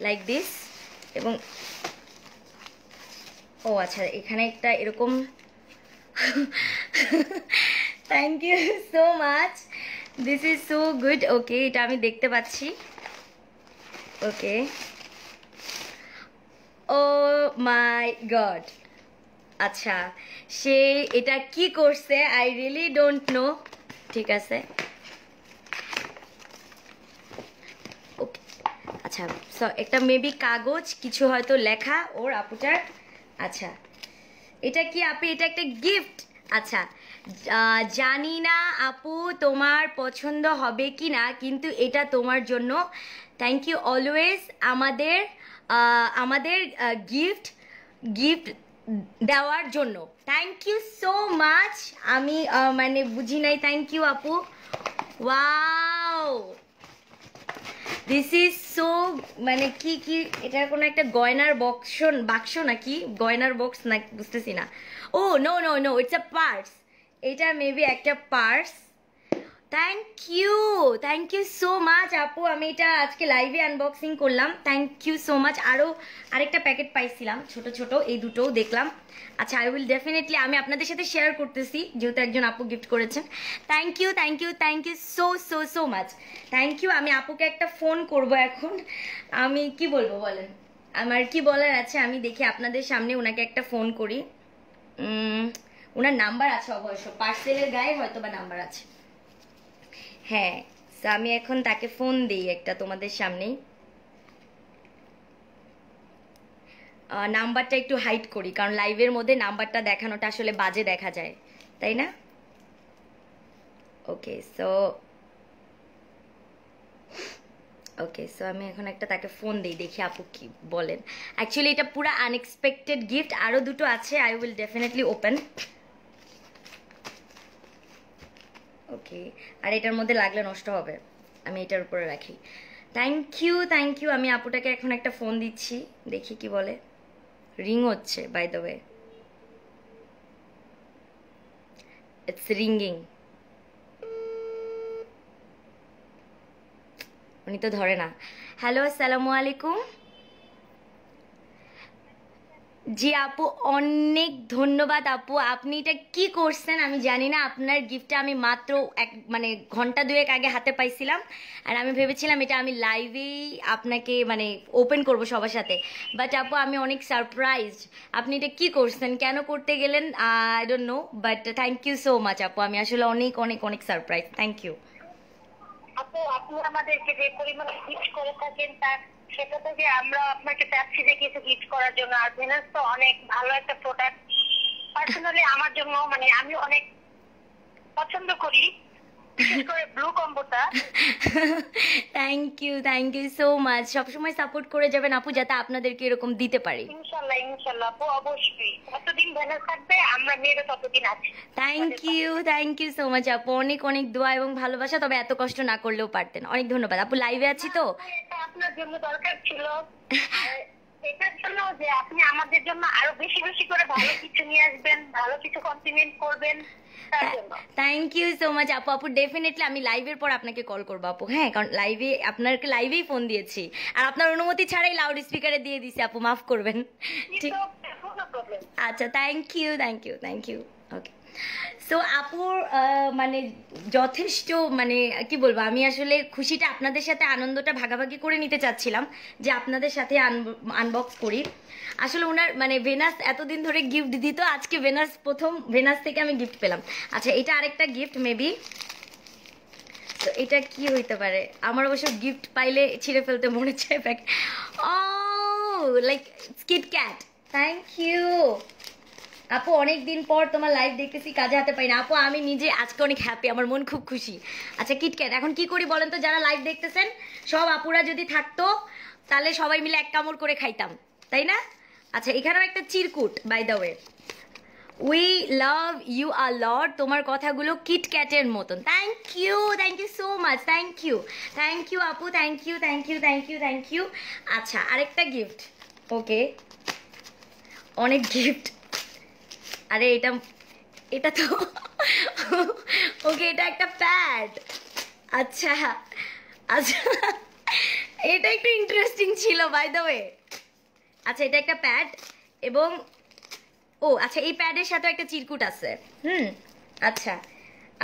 S1: লাইক দিস, এবং ও আচ্ছা এখানে একটা এরকম thank you so much, this is so good. Okay, এটা আমি দেখতে পাচ্ছি। ওকে, ও মাই গড, আচ্ছা সে এটা কি করছে আই রিয়েলি ডোন্ট নো। ঠিক আছে, ওকে, আচ্ছা একটা মেবি কাগজ কিছু হয়তো লেখা ওর আপুটার। আচ্ছা, এটা কি আপু? এটা একটা গিফট। আচ্ছা, জানি না আপু তোমার পছন্দ হবে কি না, কিন্তু এটা তোমার জন্য। থ্যাংক ইউ অলওয়েজ আমাদের আমাদের গিফট গিফট দেওয়ার জন্য। Thank you so much. আমি মানে বুঝি নাই, থ্যাংক ইউ আপু। ওয়াও, দিস ইজ সো, মানে কি কি এটার কোনো একটা গয়নার বাক্স নাকি গয়নার বক্স না, বুঝতেছি না। Oh no no no, it's a purse. এটা মেবি একটা purse. Thank you so much আপু, আমি এটা আজকে লাইভে আনবক্সিং করলাম, থ্যাংক ইউ সো মাচ। আরও আরেকটা প্যাকেট পাইছিলাম ছোট ছোট, এই দুটোও দেখলাম। আচ্ছা, আই উইল ডেফিনেটলি, আমি আপনাদের সাথে শেয়ার করতেছি যেহেতু একজন আপু গিফট করেছেন। Thank you so so so much, thank you. আমি আপুকে একটা ফোন করব এখন। আমি কি বলবো বলেন, আমার কি বলার আছে, আমি দেখি আপনাদের সামনে ওনাকে একটা ফোন করি। ওনার নাম্বার আছে অবশ্য, পার্সেলের গায়ে হয়তো বা নাম্বার আছে। হ্যাঁ, আমি এখন তাকে ফোন দিই একটা তোমাদের সামনেই। নাম্বারটা একটু হাইড করি, কারণ লাইভের মধ্যে নাম্বারটা দেখানোটা আসলে বাজে দেখা যায়, তাই না? ওকে সো আমি এখন একটা তাকে ফোন দিই, দেখি আপু কি বলেন। অ্যাকচুয়ালি এটা পুরো আনএক্সপেক্টেড গিফট, আরও দুটো আছে, I will definitely open. Okay, আর এটার মধ্যে লাগলে নষ্ট হবে, আমি এটার উপরে রাখি। Thank you. আমি আপুটাকে এখন একটা ফোন দিচ্ছি, দেখি কি বলে। রিং হচ্ছে, by the way, it's ringing. উনি তো ধরে না। হ্যালো, আসসালামু আলাইকুম। জি আপু, অনেক ধন্যবাদ আপু, আপনি এটা কি করছেন আমি জানি না। আপনার গিফটটা আমি মাত্র মানে ঘন্টা দুয়েক আগে হাতে পাইছিলাম, আর আমি ভেবেছিলাম এটা আমি লাইভেই আপনাকে মানে ওপেন করব সবার সাথে, বাট আপু আমি অনেক সারপ্রাইজড। আপনি এটা কি করছেন, কেন করতে গেলেন, I don't know, but thank you so much আপু, আমি আসলে অনেক অনেক অনেক সারপ্রাইজ। থ্যাংক ইউ
S2: আপু। আপনি আমাদেরকে যে পরিমাণে গিফট করে থাকেন তার সেটা থেকে আমরা আপনাকে চাচ্ছি যে কিছু গিফট করার জন্য। আর ভেনাস তো অনেক ভালো একটা প্রোডাক্ট, পার্সোনালি আমার জন্য মানে আমি অনেক পছন্দ করি, বিশেষ করে ব্লু কম্বোটা।
S1: থ্যাংক ইউ সো মাচ, সবসময় সাপোর্ট করে যাবেন আপু, যাতে আপনাদেরকে এরকম দিতে পারি।
S2: ইনশাল্লাহ আপু, অবশ্যই যতদিন ভেনাস থাকবে আমরা মেয়েরা ততদিন আছি।
S1: থ্যাংক ইউ সো মাচ আপু, অনেক অনেক দোয়া এবং ভালোবাসা, তবে এত কষ্ট না করলেও পারতেন। অনেক ধন্যবাদ আপু, লাইভে আছি তো।
S2: এটা আপনার জন্য দরকার ছিল, এটার জন্য যে আপনি আমাদের জন্য আরো বেশি বেশি করে ভালো কিছু নিয়ে আসবেন, ভালো কিছু কমপ্লিমেন্ট করবেন, তার জন্য।
S1: থ্যাংক ইউ সো মাচ আপু। আপু ডেফিনেটলি আমি লাইভের পর আপনাকে কল করবো আপু, হ্যাঁ, কারণ লাইভে আপনাকে লাইভেই ফোন দিয়েছি, আর আপনার অনুমতি ছাড়াই লাউড স্পিকারে দিয়ে দিছি আপু, মাফ করবেন। ঠিক, আচ্ছা, থ্যাংক ইউ। ওকে সো আপুর মানে যথেষ্ট মানে কি বলবো, আমি আসলে খুশিটা আপনাদের সাথে, আনন্দটা ভাগাভাগি করে নিতে চাচ্ছিলাম, যে আপনাদের সাথে আনবক্স করি। আসলে ওনার মানে ভেনাস এতদিন ধরে গিফট দিত, আজকে প্রথম ভেনাস থেকে আমি গিফট পেলাম। আচ্ছা, এটা আরেকটা গিফট মেবি, তো এটা কি হইতে পারে। আমার অবশ্য গিফট পাইলে ছিঁড়ে ফেলতে মনে চায় ব্যাগ। ও like KitKat, thank you আপু, অনেক দিন পর তোমার লাইভ দেখতেছি, কাজে হাতে পাই না আপু, আমি নিজে আজকে অনেক হ্যাপি, আমার মন খুব খুশি। আচ্ছা কিটক্যাট, এখন কি করি বলেন তো, যারা লাইভ দেখতেছেন সব আপুরা যদি থাকতো তাহলে সবাই মিলে এক কামড় করে খাইতাম, তাই না? আচ্ছা, এখানেও একটা চিরকুট, by the way, we love you a lot, তোমার কথাগুলো কিটক্যাটের মতন। Thank you so much, thank you আপু, থ্যাংক ইউ। আচ্ছা, আরেকটা গিফট, ওকে, অনেক গিফট। আরে এটা তো ওকে, এটা একটা প্যাড। আচ্ছা, এটা একটু ইন্টারেস্টিং ছিল বাই দ্য ওয়ে। আচ্ছা, এটা একটা প্যাড, এবং আচ্ছা, এই প্যাডের সাথে একটা চিরকুট আছে। আচ্ছা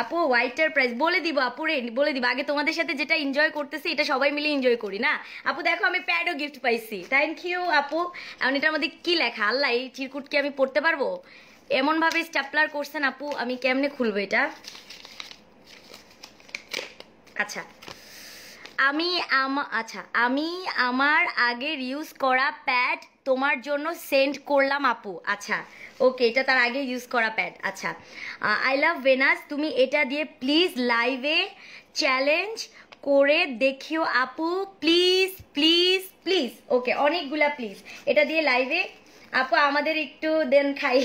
S1: আপু, হোয়াইটার প্রাইস বলে দিব আপু রে, বলে দিব। আগে তোমাদের সাথে যেটা এনজয় করতেছি এটা সবাই মিলে এনজয় করি না আপু। দেখো, আমি প্যাডও গিফট পাইছি, থ্যাংক ইউ আপু। এখন এটার মধ্যে কি লেখা, আল্লাহ, এই চিরকুট কি আমি পড়তে পারবো? এমন ভাবে স্ট্যাপলার করছেন আপু, আমি কেমনে খুলবো এটা? আচ্ছা, আমি আমার আগের ইউজ করা প্যাড তোমার জন্য সেন্ড করলাম আপু। আচ্ছা ওকে, এটা তার আগে ইউজ করা প্যাড। আচ্ছা, আই লাভ ভেনাস, তুমি এটা দিয়ে প্লিজ লাইভে চ্যালেঞ্জ করে দেখিও আপু, প্লিজ। ওকে, অনেকগুলা প্লিজ, এটা দিয়ে লাইভে আপু আমাদের একটু দেন খাই।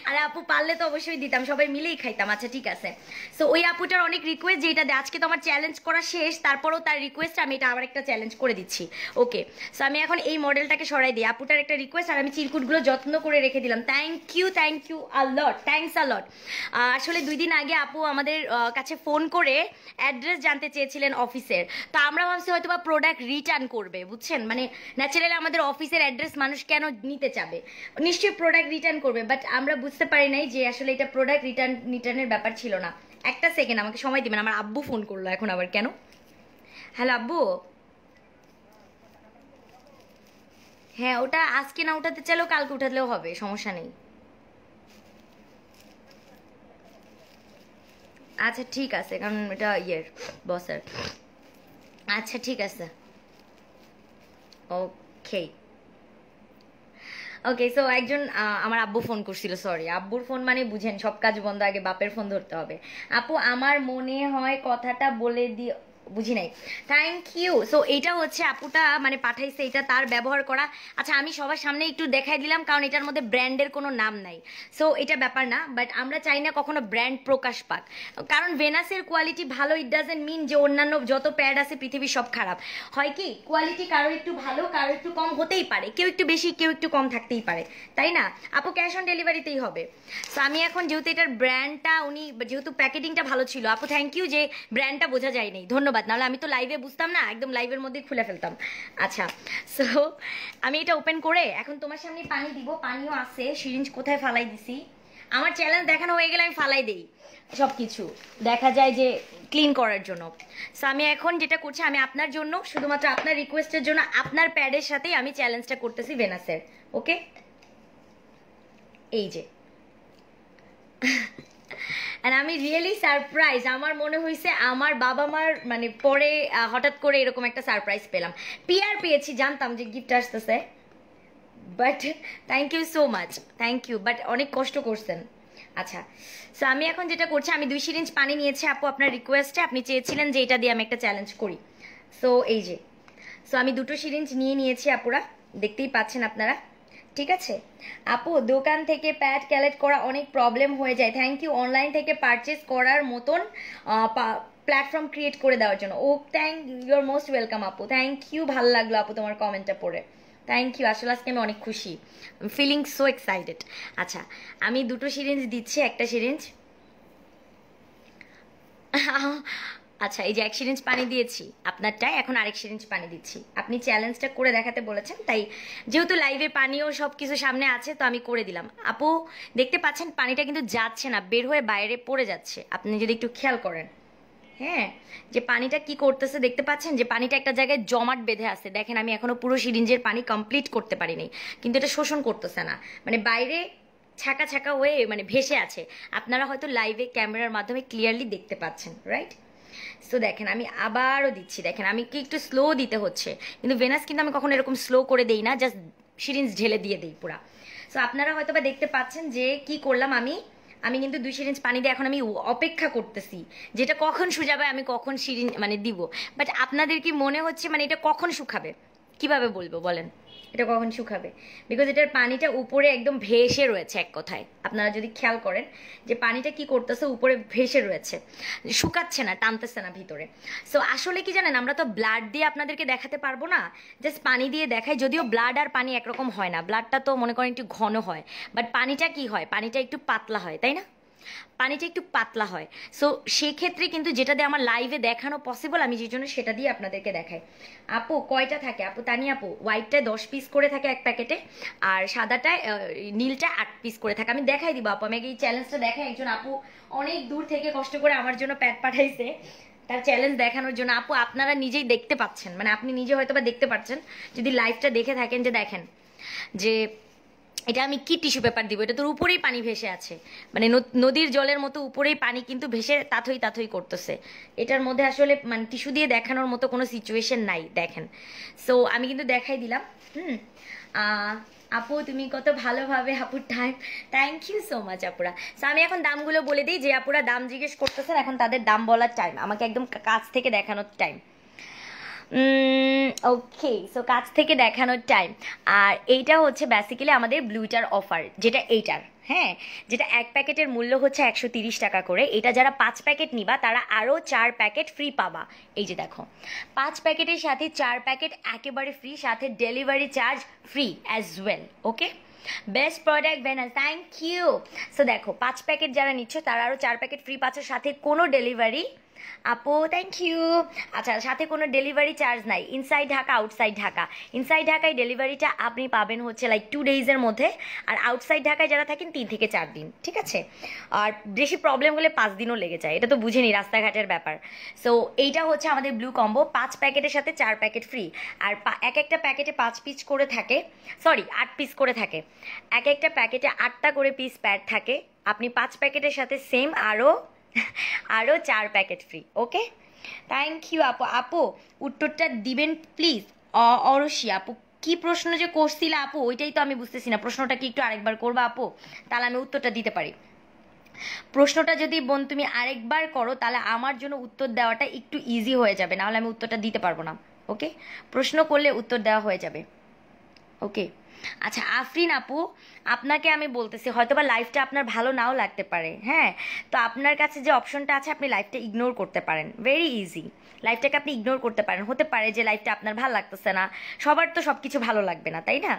S1: আর আপু পারলে তো অবশ্যই দিতাম, সবাই মিলেই খাইতাম। আচ্ছা ঠিক আছে, সো ওই আপুটার অনেক রিকোয়েস্ট যে এটা আজকে তো আমার চ্যালেঞ্জ করা শেষ, তারপরেও তার রিকোয়েস্ট আমি এটা আবার একটা চ্যালেঞ্জ করে দিচ্ছি। ওকে, সো আমি এখন এই মডেলটাকে সরাই দিই, আপুটার একটা রিকোয়েস্ট, আর আমি চিরকুটগুলো যত্ন করে রেখে দিলাম। থ্যাংক ইউ থ্যাংকস আ লট। আসলে 2 দিন আগে আপু আমাদের কাছে ফোন করে অ্যাড্রেস জানতে চেয়েছিলেন অফিসের, তো আমরা ভাবছি হয়তো বা প্রোডাক্ট রিটার্ন করবে, বুঝছেন, মানে ন্যাচারালি আমাদের অফিসের অ্যাড্রেস মানুষ কেন নিতে চাবে, নিশ্চয়ই প্রোডাক্ট রিটার্ন করবে, বাট আমরা বুঝতে পারি নাই যে আসলে এটা প্রোডাক্ট রিটার্নের ব্যাপার ছিল না। একটা সেকেন্ড আমাকে সময় দিবেন, আমার আব্বু ফোন করলো এখন আবার কেন। হ্যালো আব্বু, হ্যাঁ ওটা আজকে না উঠাতে চাইলেও কালকে উঠালেও হবে, সমস্যা নেই। আচ্ছা ঠিক আছে, কারণ এটা বসের। আচ্ছা ঠিক আছে, ওকে। ওকে, সো একজন আমার আব্বু ফোন করছিল, সরি, আব্বুর ফোন মানে বুঝেন সব কাজ বন্ধ, আগে বাপের ফোন ধরতে হবে। আপু আমার মনে হয় কথাটা বলে দিও, বুঝি নাই, থ্যাংক ইউ। সো এইটা হচ্ছে আপুটা মানে পাঠাইছে, এটা তার ব্যবহার করা। আচ্ছা আমি সবার সামনে একটু দেখাই দিলাম, কারণ এটার মধ্যে ব্র্যান্ডের কোনো নাম নাই, সো এটা ব্যাপার না, বাট আমরা চাই না কখনো ব্র্যান্ড প্রকাশ পাক, কারণ ভেনাসের কোয়ালিটি ভালো, ইট ডাজেন্ট মিন যে অন্যান্য যত প্যাড আছে পৃথিবীর সব খারাপ। হয় কি কোয়ালিটি কারো একটু ভালো কারো একটু কম হতেই পারে, কেউ একটু বেশি কেউ একটু কম থাকতেই পারে, তাই না আপু? ক্যাশ অন ডেলিভারিতেই হবে। সো আমি এখন যেহেতু এটার ব্র্যান্ডটা উনি যেহেতু প্যাকেটিংটা ভালো ছিল, আপু থ্যাংক ইউ যে ব্র্যান্ডটা বোঝা যায়নি, ধন্যবাদ, নাহলে আমি তো লাইভে বুঝতাম না, একদম লাইভের মধ্যে খুলে ফেলতাম। আচ্ছা, সো আমি এটা ওপেন করে এখন তোমার সামনে পানি দিব, পানিও আছে, সিরিঞ্জ কোথায় ফালাই দিছি, আমার চ্যালেঞ্জ দেখানো হয়ে গেলে আমি ফালাই দেই সব কিছু, দেখা যায় যে ক্লিন করার জন্য। সো আমি এখন যেটা করছি, আমি আপনার জন্য শুধুমাত্র আপনার রিকোয়েস্টের জন্য আপনার প্যাডের সাথেই আমি চ্যালেঞ্জটা করতেছি ভেনাসের, ওকে? এই যে and আমি রিয়েলি সারপ্রাইজ, আমার মনে হয়েছে আমার বাবা মার মানে পরে হঠাৎ করে এরকম একটা সারপ্রাইজ পেলাম, পিআর পেয়েছি, জানতাম যে গিফট আসতেছে, but thank you so much, thank you, but অনেক কষ্ট করছেন। আচ্ছা, সো আমি এখন যেটা করছি, আমি 2 সিরিঞ্জ পানি নিয়েছি আপু, আপনার রিকোয়েস্টে আপনি চেয়েছিলেন যে এটা দিয়ে আমি একটা চ্যালেঞ্জ করি, সো এই যে, সো আমি 2টো সিরিঞ্জ নিয়ে নিয়েছি আপুরা, দেখতেই পাচ্ছেন আপনারা, ঠিক আছে? আপু দোকান থেকে প্যাড কালেক্ট করা অনেক প্রবলেম হয়ে যায়, থ্যাংক ইউ অনলাইন থেকে পারচেস করার মতন প্ল্যাটফর্ম ক্রিয়েট করে দেওয়ার জন্য। ও থ্যাংক ইউ, আর মোস্ট ওয়েলকাম আপু, থ্যাংক ইউ, ভালো লাগলো আপু তোমার কমেন্টটা পড়ে, থ্যাংক ইউ, আসলে আজকে আমি অনেক খুশি, ফিলিং সো এক্সাইটেড। আচ্ছা আমি 2টো সিরিঞ্জ দিচ্ছি, একটা সিরিঞ্জ আচ্ছা এই যে 1 সিরিঞ্জ পানি দিয়েছি আপনারটায়, এখন আরেক সিরিঞ্জ পানি দিচ্ছি, আপনি চ্যালেঞ্জটা করে দেখাতে বলেছেন, তাই যেহেতু লাইভে পানিও সব কিছু সামনে আছে তো আমি করে দিলাম। আপু দেখতে পাচ্ছেন পানিটা কিন্তু যাচ্ছে না, বের হয়ে বাইরে পড়ে যাচ্ছে, আপনি যদি একটু খেয়াল করেন, হ্যাঁ, যে পানিটা কি করতেছে দেখতে পাচ্ছেন, যে পানিটা একটা জায়গায় জমাট বেঁধে আছে, দেখেন আমি এখনো পুরো সিরিঞ্জের পানি কমপ্লিট করতে পারিনি, কিন্তু এটা শোষণ করতেছে না, মানে বাইরে ছাকা ছাকা হয়ে মানে ভেসে আছে, আপনারা হয়তো লাইভে ক্যামেরার মাধ্যমে ক্লিয়ারলি দেখতে পাচ্ছেন, রাইট? সো দেখেন আমি আবারও দিচ্ছি, দেখেন আমি কি একটু স্লো দিতে হচ্ছে, কিন্তু ভেনাস কিন্তু আমি কখনো এরকম স্লো করে দেই না, জাস্ট সিরিঞ্জ ঢেলে দিয়ে দিই পুরা। সো আপনারা হয়তো বা দেখতে পাচ্ছেন যে কি করলাম আমি, আমি কিন্তু 2 সিরিঞ্জ পানি দিয়ে এখন আমি অপেক্ষা করতেছি যেটা কখন শুকাবে, আমি কখন সিরিঞ্জ মানে দিব, বাট আপনাদের কি মনে হচ্ছে মানে এটা কখন শুকাবে, কিভাবে বলবো বলেন এটা কখন শুকাবে? বিকজ এটার পানিটা উপরে একদম ভেসে রয়েছে, এক কথায় আপনারা যদি খেয়াল করেন যে পানিটা কি করতেছে, উপরে ভেসে রয়েছে, শুকাচ্ছে না, টানতেছে না ভিতরে। সো আসলে কি জানেন, আমরা তো ব্লাড দিয়ে আপনাদেরকে দেখাতে পারবো না, জাস্ট পানি দিয়ে দেখাই, যদিও ব্লাড আর পানি একরকম হয় না, ব্লাডটা তো মনে করেন একটু ঘন হয়, বাট পানিটা কি হয়, পানিটা একটু পাতলা হয়, তাই না? পানিটা একটু পাতলা হয়, সো সেক্ষেত্রে কিন্তু যেটা দিয়ে আমার লাইভে দেখানো পসিবল, আমি যে জন্য সেটা দিয়ে আপনাদেরকে দেখাই। আপু কয়টা থাকে আপু? তানি আপু হোয়াইটটায় 10 পিস করে থাকে এক প্যাকেটে, আর সাদাটায় নীলটা 8 পিস করে থাকে, আমি দেখাই দিব আপু, আমি এই চ্যালেঞ্জটা দেখাই, একজন আপু অনেক দূর থেকে কষ্ট করে আমার জন্য প্যাড পাঠাইছে তার চ্যালেঞ্জ দেখানোর জন্য। আপু আপনারা নিজেই দেখতে পাচ্ছেন, মানে আপনি নিজে হয়তো বা দেখতে পাচ্ছেন যদি লাইভটা দেখে থাকেন, যে দেখেন যে এটা আমি কি টিস্যু পেপার দিব, এটা তোর উপরেই পানি ভেসে আছে, মানে নদীর জলের মতো উপরেই পানি কিন্তু ভেসে তাথই তাথই করতেছে, এটার মধ্যে আসলে মানে টিস্যু দিয়ে দেখানোর মতো কোনো সিচুয়েশন নাই, দেখেন। সো আমি কিন্তু দেখাই দিলাম। আপু তুমি কত ভালোভাবে আপুর time, thank you so much আপুরা। সো আমি এখন দামগুলো বলে দিই, যে আপুরা দাম জিজ্ঞেস করতেছেন এখন তাদের দাম বলার টাইম, আমাকে একদম কাছ থেকে দেখানোর টাইম। ওকে, সো কাছ থেকে দেখানোর টাইম। আর এইটা হচ্ছে বেসিক্যালি আমাদের ব্লুটার অফার, যেটা এইটার, হ্যাঁ, যেটা এক প্যাকেটের মূল্য হচ্ছে 130 টাকা করে, এটা যারা 5 প্যাকেট নিবা তারা আরও 4 প্যাকেট ফ্রি পাবা। এই যে দেখো 5 প্যাকেটের সাথে 4 প্যাকেট একেবারে ফ্রি, সাথে delivery charge free as well, okay? Best product Venus, thank you. So দেখো 5 প্যাকেট যারা নিচ্ছ তারা আরও 4 প্যাকেট ফ্রি পাচ্ছ, সাথে কোনো ডেলিভারি, আপু থ্যাংক ইউ। আচ্ছা সাথে কোনো ডেলিভারি চার্জ নাই, inside Dhaka outside Dhaka, inside ঢাকায় ডেলিভারিটা আপনি পাবেন হচ্ছে লাইক 2 ডেজের মধ্যে, আর আউটসাইড ঢাকায় যারা থাকেন 3 থেকে 4 দিন, ঠিক আছে? আর বেশি প্রবলেম হলে 5 দিনও লেগে যায়, এটা তো বুঝেনি রাস্তাঘাটের ব্যাপার। সো এইটা হচ্ছে আমাদের ব্লু কম্বো, 5 প্যাকেটের সাথে 4 প্যাকেট ফ্রি, আর এক একটা প্যাকেটে 5 পিস করে থাকে, সরি 8 পিস করে থাকে, এক একটা প্যাকেটে 8টা করে পিস প্যাড থাকে, আপনি 5 প্যাকেটের সাথে সেম আরও 4 packet free, okay? Thank you আপু। আপু উত্তরটা দিবেন প্লিজ। অরশি আপু কি প্রশ্ন যে করছিলে আপু ওইটাই তো আমি বুঝতেছি না, প্রশ্নটা কি একটু আরেকবার করবা আপু, তাহলে আমি উত্তরটা দিতে পারি। প্রশ্নটা যদি বোন তুমি আরেকবার করো তাহলে আমার জন্য উত্তর দেওয়াটা একটু ইজি হয়ে যাবে, নাহলে আমি উত্তরটা দিতে পারবো না। ওকে, প্রশ্ন করলে উত্তর দেওয়া হয়ে যাবে। ওকে, আচ্ছা আফরিন আপু, আপনাকে আমি বলতেছি হয়তোবা লাইফটা আপনার ভালো নাও লাগতে পারে, হ্যাঁ, তো আপনার কাছে যে অপশনটা আছে আপনি লাইফটা ইগনোর করতে পারেন, ভেরি ইজি। লাইফটাকে আপনি ইগনোর করতে পারেন, হতে পারে যে লাইফটা আপনার ভালো লাগতেছে না, সবার তো সব কিছু ভালো লাগবে না, তাই না?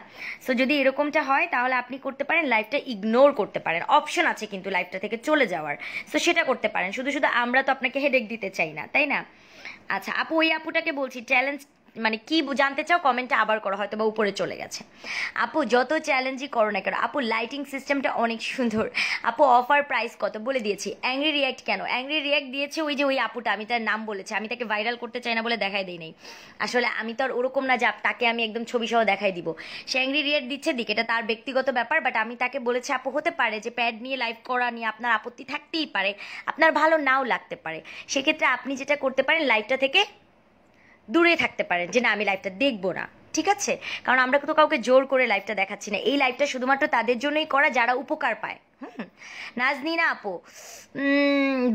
S1: সো যদি এরকমটা হয় তাহলে আপনি করতে পারেন লাইফটা ইগনোর করতে পারেন, অপশন আছে কিন্তু লাইফটা থেকে চলে যাওয়ার, সো সেটা করতে পারেন। শুধু শুধু আমরা তো আপনাকে হেডেক দিতে চাই না, তাই না? আচ্ছা আপু, ওই আপুটাকে বলছি চ্যালেঞ্জ মানে কি জানতে চাও কমেন্টে আবার করো, হয়তো বা উপরে চলে গেছে। আপু যত চ্যালেঞ্জই করো না কেন, আপু লাইটিং সিস্টেমটা অনেক সুন্দর। আপু অফার প্রাইস কত বলে দিয়েছি। অ্যাংরি রিয়াক্ট কেন, অ্যাংরি রিয়াক্ট দিয়েছে ওই যে ওই আপুটা, আমি তার নাম বলেছি, আমি তাকে ভাইরাল করতে চাই না বলে দেখাই দিই নাই। আসলে আমি তো আর ওরকম না যে তাকে আমি একদম ছবি সহ দেখাই দিব। সে অ্যাংরি রিয়াক্ট দিচ্ছে দিক, এটা তার ব্যক্তিগত ব্যাপার, বাট আমি তাকে বলেছি আপু হতে পারে যে প্যাড নিয়ে লাইভ করা নিয়ে আপনার আপত্তি থাকতেই পারে, আপনার ভালো নাও লাগতে পারে, সেক্ষেত্রে আপনি যেটা করতে পারেন লাইভটা থেকে দূরে থাকতে পারেন, যে না আমি লাইভটা দেখবো না, ঠিক আছে? কারণ আমরা তো কাউকে জোর করে লাইভটা দেখাচ্ছি না, এই লাইভটা শুধুমাত্র তাদের জন্যই করা যারা উপকার পায়। নাজনীনা আপু,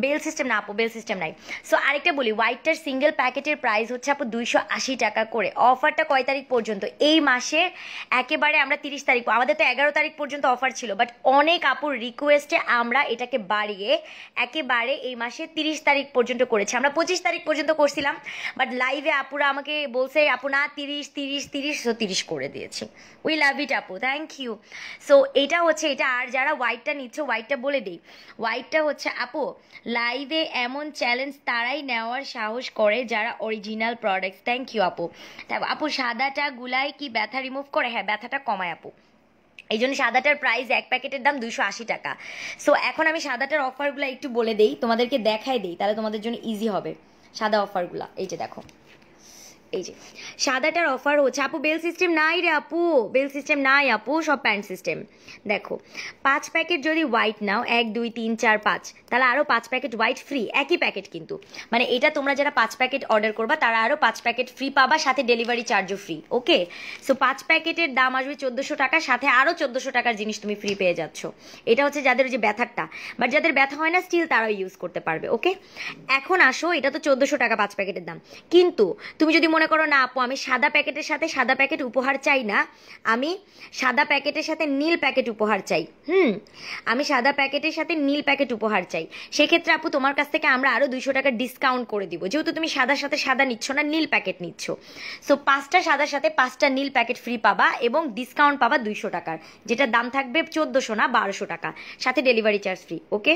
S1: বেল সিস্টেম না আপু, বেল সিস্টেম নাই। সো আরেকটা বলি, হোয়াইটটার সিঙ্গেল প্যাকেটের প্রাইস হচ্ছে আপু 280 টাকা করে। অফারটা কয় তারিখ পর্যন্ত? এই মাসে একেবারে আমরা 30 তারিখ, আমাদের তো 11 তারিখ পর্যন্ত অফার ছিল, বাট অনেক আপুর রিকোয়েস্টে আমরা এটাকে বাড়িয়ে একেবারে এই মাসে 30 তারিখ পর্যন্ত করেছি। আমরা 25 তারিখ পর্যন্ত করছিলাম, বাট লাইভে আপুরা আমাকে বলছে আপু না 30 সো 30 করে দিয়েছি। উই লাভ ইট আপু, থ্যাংক ইউ। সো এটা হচ্ছে এটা। আর যারা হোয়াইটটা নিচ্ছে হোয়াইটটা বলে দিই, হোয়াইটটা হচ্ছে আপু লাইভে এমন চ্যালেঞ্জ তারাই নেওয়ার সাহস করে যারা অরিজিনাল প্রোডাক্টস। থ্যাংক ইউ আপু। আপু সাদাটা গুলায় কি ব্যথা রিমুভ করে? হ্যাঁ, ব্যথাটা কমায় আপু, এই জন্য সাদাটার প্রাইস এক প্যাকেটের দাম 280 টাকা। সো এখন আমি সাদাটার অফারগুলো একটু বলে দেই, তোমাদেরকে দেখাই দিই, তাহলে তোমাদের জন্য ইজি হবে সাদা অফারগুলো। এই যে দেখো, এই যে সাদাটার অফার হচ্ছে আপু, বেল সিস্টেম নাই রে আপু, বেল সিস্টেম নাই আপু, সব প্যান্ট সিস্টেম। দেখো 5 প্যাকেট যদি হোয়াইট নাও, 1 2 3 4 5, তাহলে আরও 5 প্যাকেট হোয়াইট ফ্রি, একই প্যাকেট কিন্তু, মানে এটা তোমরা যারা 5 প্যাকেট অর্ডার করবা তারা আরও 5 প্যাকেট ফ্রি পাবা, সাথে ডেলিভারি চার্জও ফ্রি। ওকে, সো 5 প্যাকেটের দাম আসবে 1400 টাকা, সাথে আরও 1400 টাকার জিনিস তুমি ফ্রি পেয়ে যাচ্ছ। এটা হচ্ছে যাদের যে ব্যথারটা, বাট যাদের ব্যথা হয় না স্টিল তারাও ইউজ করতে পারবে। ওকে, এখন আসো, এটা তো 1400 টাকা 5 প্যাকেটের দাম, কিন্তু তুমি যদি মনে করো না আপু আমি সাদা প্যাকেটের সাথে সাদা প্যাকেট উপহার চাই না, আমি সাদা প্যাকেটের সাথে নীল প্যাকেট উপহার চাই, আমি সাদা প্যাকেটের সাথে নীল প্যাকেট উপহার চাই, সেক্ষেত্রে আপু তোমার কাছ থেকে আমরা আরো 200 টাকা ডিসকাউন্ট করে দিব, যেহেতু তুমি সাদার সাথে সাদা নিচ্ছ না, নীল প্যাকেট নিচ্ছ। সো 5টা সাদার সাথে 5টা নীল প্যাকেট ফ্রি পাবা এবং ডিসকাউন্ট পাবা 200 টাকার, যেটার দাম থাকবে 1400 না 1200 টাকা, সাথে ডেলিভারি চার্জ ফ্রি। ওকে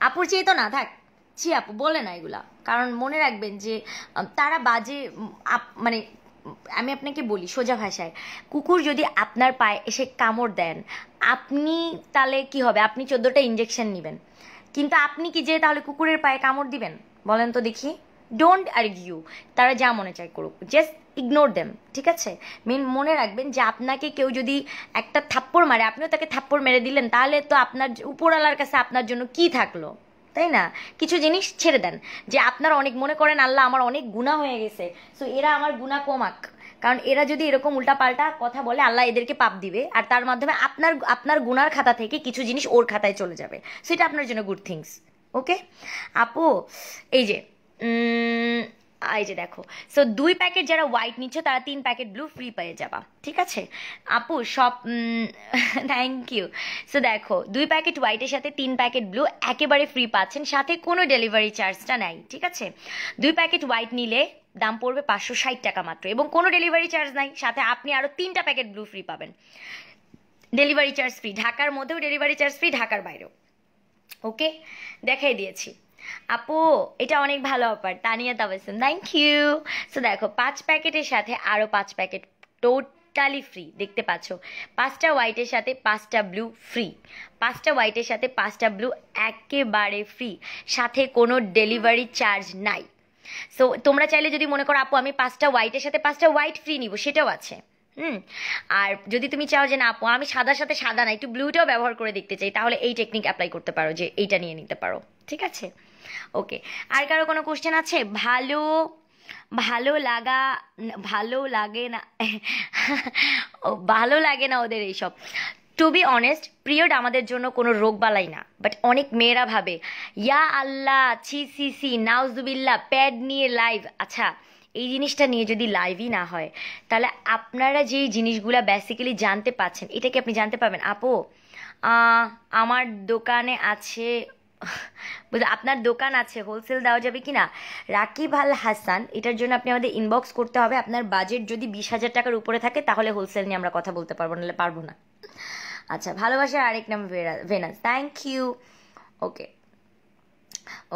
S1: আপুর চেয়ে তো না থাক, ছি আপু বলে না এগুলা, কারণ মনে রাখবেন যে তারা বাজে মানে আমি আপনাকে বলি সোজা ভাষায়, কুকুর যদি আপনার পায়ে এসে কামড় দেন, আপনি তাহলে কি হবে? আপনি 14টা ইঞ্জেকশন নেবেন, কিন্তু আপনি কি যে তাহলে কুকুরের পায়ে কামড় দিবেন? বলেন তো দেখি। ডোন্ট আর্গিউ, তারা যা মনে চায় করুক, জাস্ট ইগনোর দেম, ঠিক আছে? মনে রাখবেন যে আপনাকে কেউ যদি একটা থাপ্পড় মারে, আপনিও তাকে থাপ্পড় মেরে দিলেন, তাহলে তো আপনার উপরওয়ালার কাছে আপনার জন্য কি থাকলো, তাই না? কিছু জিনিস ছেড়ে দেন, যে আপনার অনেক মনে করেন আল্লাহ আমার অনেক গুনাহ হয়ে গেছে, সো এরা আমার গুনাহ কমাক, কারণ এরা যদি এরকম উল্টাপাল্টা কথা বলে আল্লাহ এদেরকে পাপ দিবে, আর তার মাধ্যমে আপনার আপনার গুনার খাতা থেকে কিছু জিনিস ওর খাতায় চলে যাবে, সো এটা আপনার জন্য গুড থিংস। ওকে আপু, এই যে এই যে দেখো, সো 2 প্যাকেট যারা হোয়াইট নিচ্ছ তারা 3 প্যাকেট ব্লু ফ্রি পেয়ে যাবা, ঠিক আছে আপু? সব থ্যাংক ইউ। সো দেখো 2 প্যাকেট হোয়াইটের সাথে 3 প্যাকেট ব্লু একেবারে ফ্রি পাচ্ছেন, সাথে কোনো ডেলিভারি চার্জটা নাই, ঠিক আছে? 2 প্যাকেট হোয়াইট নিলে দাম পড়বে 560 টাকা মাত্র, এবং কোনো ডেলিভারি চার্জ নাই, সাথে আপনি আরও 3টা প্যাকেট ব্লু ফ্রি পাবেন, ডেলিভারি চার্জ ফ্রি, ঢাকার মধ্যেও ডেলিভারি চার্জ ফ্রি, ঢাকার বাইরেও। ওকে, দেখাই দিয়েছি আপু, এটা অনেক ভালো offer. Tania Tabassum, thank you. So দেখো 5 প্যাকেটের সাথে আরও 5 প্যাকেট টোটালি ফ্রি, দেখতে পাচ্ছ, 5টা হোয়াইটের সাথে 5টা ব্লু ফ্রি, 5টা হোয়াইটের সাথে 5টা ব্লু একেবারে ফ্রি, সাথে কোনো ডেলিভারি চার্জ নাই। সো তোমরা চাইলে যদি মনে করো আপু আমি 5টা হোয়াইটের সাথে 5টা হোয়াইট ফ্রি নিব, সেটাও আছে। আর যদি তুমি চাও যে না আপু আমি সাদার সাথে সাদা না একটু ব্লুটাও ব্যবহার করে দেখতে চাই, তাহলে এই টেকনিক অ্যাপ্লাই করতে পারো, যে এইটা নিয়ে নিতে পারো, ঠিক আছে? ওকে, আর কারো কোনো কোশ্চেন আছে? ভালো ভালো লাগা ভালো লাগে না ও, ভালো লাগে না ওদের এইসব। টু বি অনেস্ট, পিরিয়ড আমাদের জন্য কোনো রোগবালাই না, বাট অনেক মেয়েরা ভাবে ইয়া আল্লাহ ছি সি সি নাউজুবিল্লাহ প্যাড নিয়ে লাইভ। আচ্ছা, এই জিনিসটা নিয়ে যদি লাইভই না হয়, তাহলে আপনারা যেই জিনিসগুলা বেসিক্যালি জানতে পাচ্ছেন, এটা কি আপনি জানতে পারবেন? আপু, আমার দোকানে আছে, আপনার দোকান আছে, হোলসেল দেওয়া যাবে কি না? রাকিব আল হাসান, এটার জন্য আপনি আমাদের ইনবক্স করতে হবে। আপনার বাজেট যদি 20,000 টাকার উপরে থাকে তাহলে হোলসেল নিয়ে আমরা কথা বলতে পারবো, নাহলে পারবো না। আচ্ছা, ভালোবাসার আরেক নাম Venus, thank you. Okay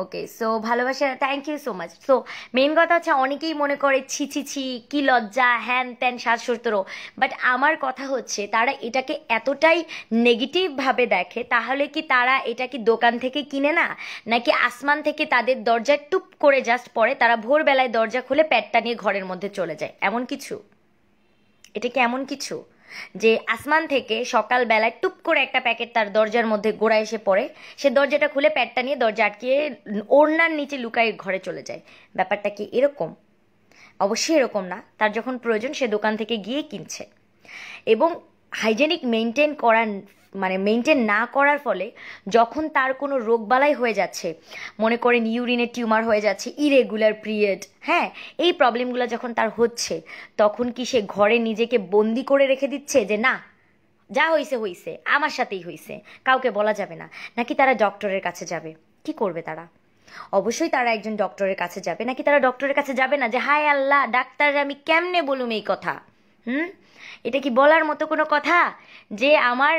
S1: okay, so ভালোবাসা, thank you so much. So main কথা হচ্ছে, অনেকেই মনে করে ছি ছি ছি কি লজ্জা, হ্যান ত্যান 60-70, বাট আমার কথা হচ্ছে তারা এটাকে এতটাই নেগেটিভভাবে দেখে, তাহলে কি তারা এটা কি দোকান থেকে কিনে না, নাকি আসমান থেকে তাদের দরজায় টুপ করে জাস্ট পড়ে, তারা ভোরবেলায় দরজা খুলে প্যাডটা নিয়ে ঘরের মধ্যে চলে যায়? এমন কিছু? এটা কি এমন কিছু যে আসমান থেকে সকালবেলায় টুপ করে একটা প্যাকেট তার দরজার মধ্যে গোড়ায় এসে পড়ে, সে দরজাটা খুলে প্যাডটা নিয়ে দরজা আটকিয়ে ওড়নার নিচে লুকায় ঘরে চলে যায়? ব্যাপারটা কি এরকম? অবশ্যই এরকম না। তার যখন প্রয়োজন সে দোকান থেকে গিয়ে কিনছে, এবং হাইজেনিক মেনটেন করার মানে মেনটেন না করার ফলে যখন তার কোনো রোগবালাই হয়ে যাচ্ছে, মনে করেন ইউরিনের টিউমার হয়ে যাচ্ছে, ইরেগুলার পিরিয়ড, হ্যাঁ, এই প্রবলেমগুলো যখন তার হচ্ছে, তখন কি সে ঘরে নিজেকে বন্দি করে রেখে দিচ্ছে যে না, যা হইছে হইছে, আমার সাথেই হইছে, কাউকে বলা যাবে না? নাকি তারা ডক্টরের কাছে যাবে? কি করবে তারা? অবশ্যই তারা একজন ডক্টরের কাছে যাবে। নাকি তারা ডক্টরের কাছে যাবে না যে হায় আল্লাহ ডাক্তার আমি কেমনে বলুম এই কথা? হুম, এটা কি বলার মতো কোনো কথা যে আমার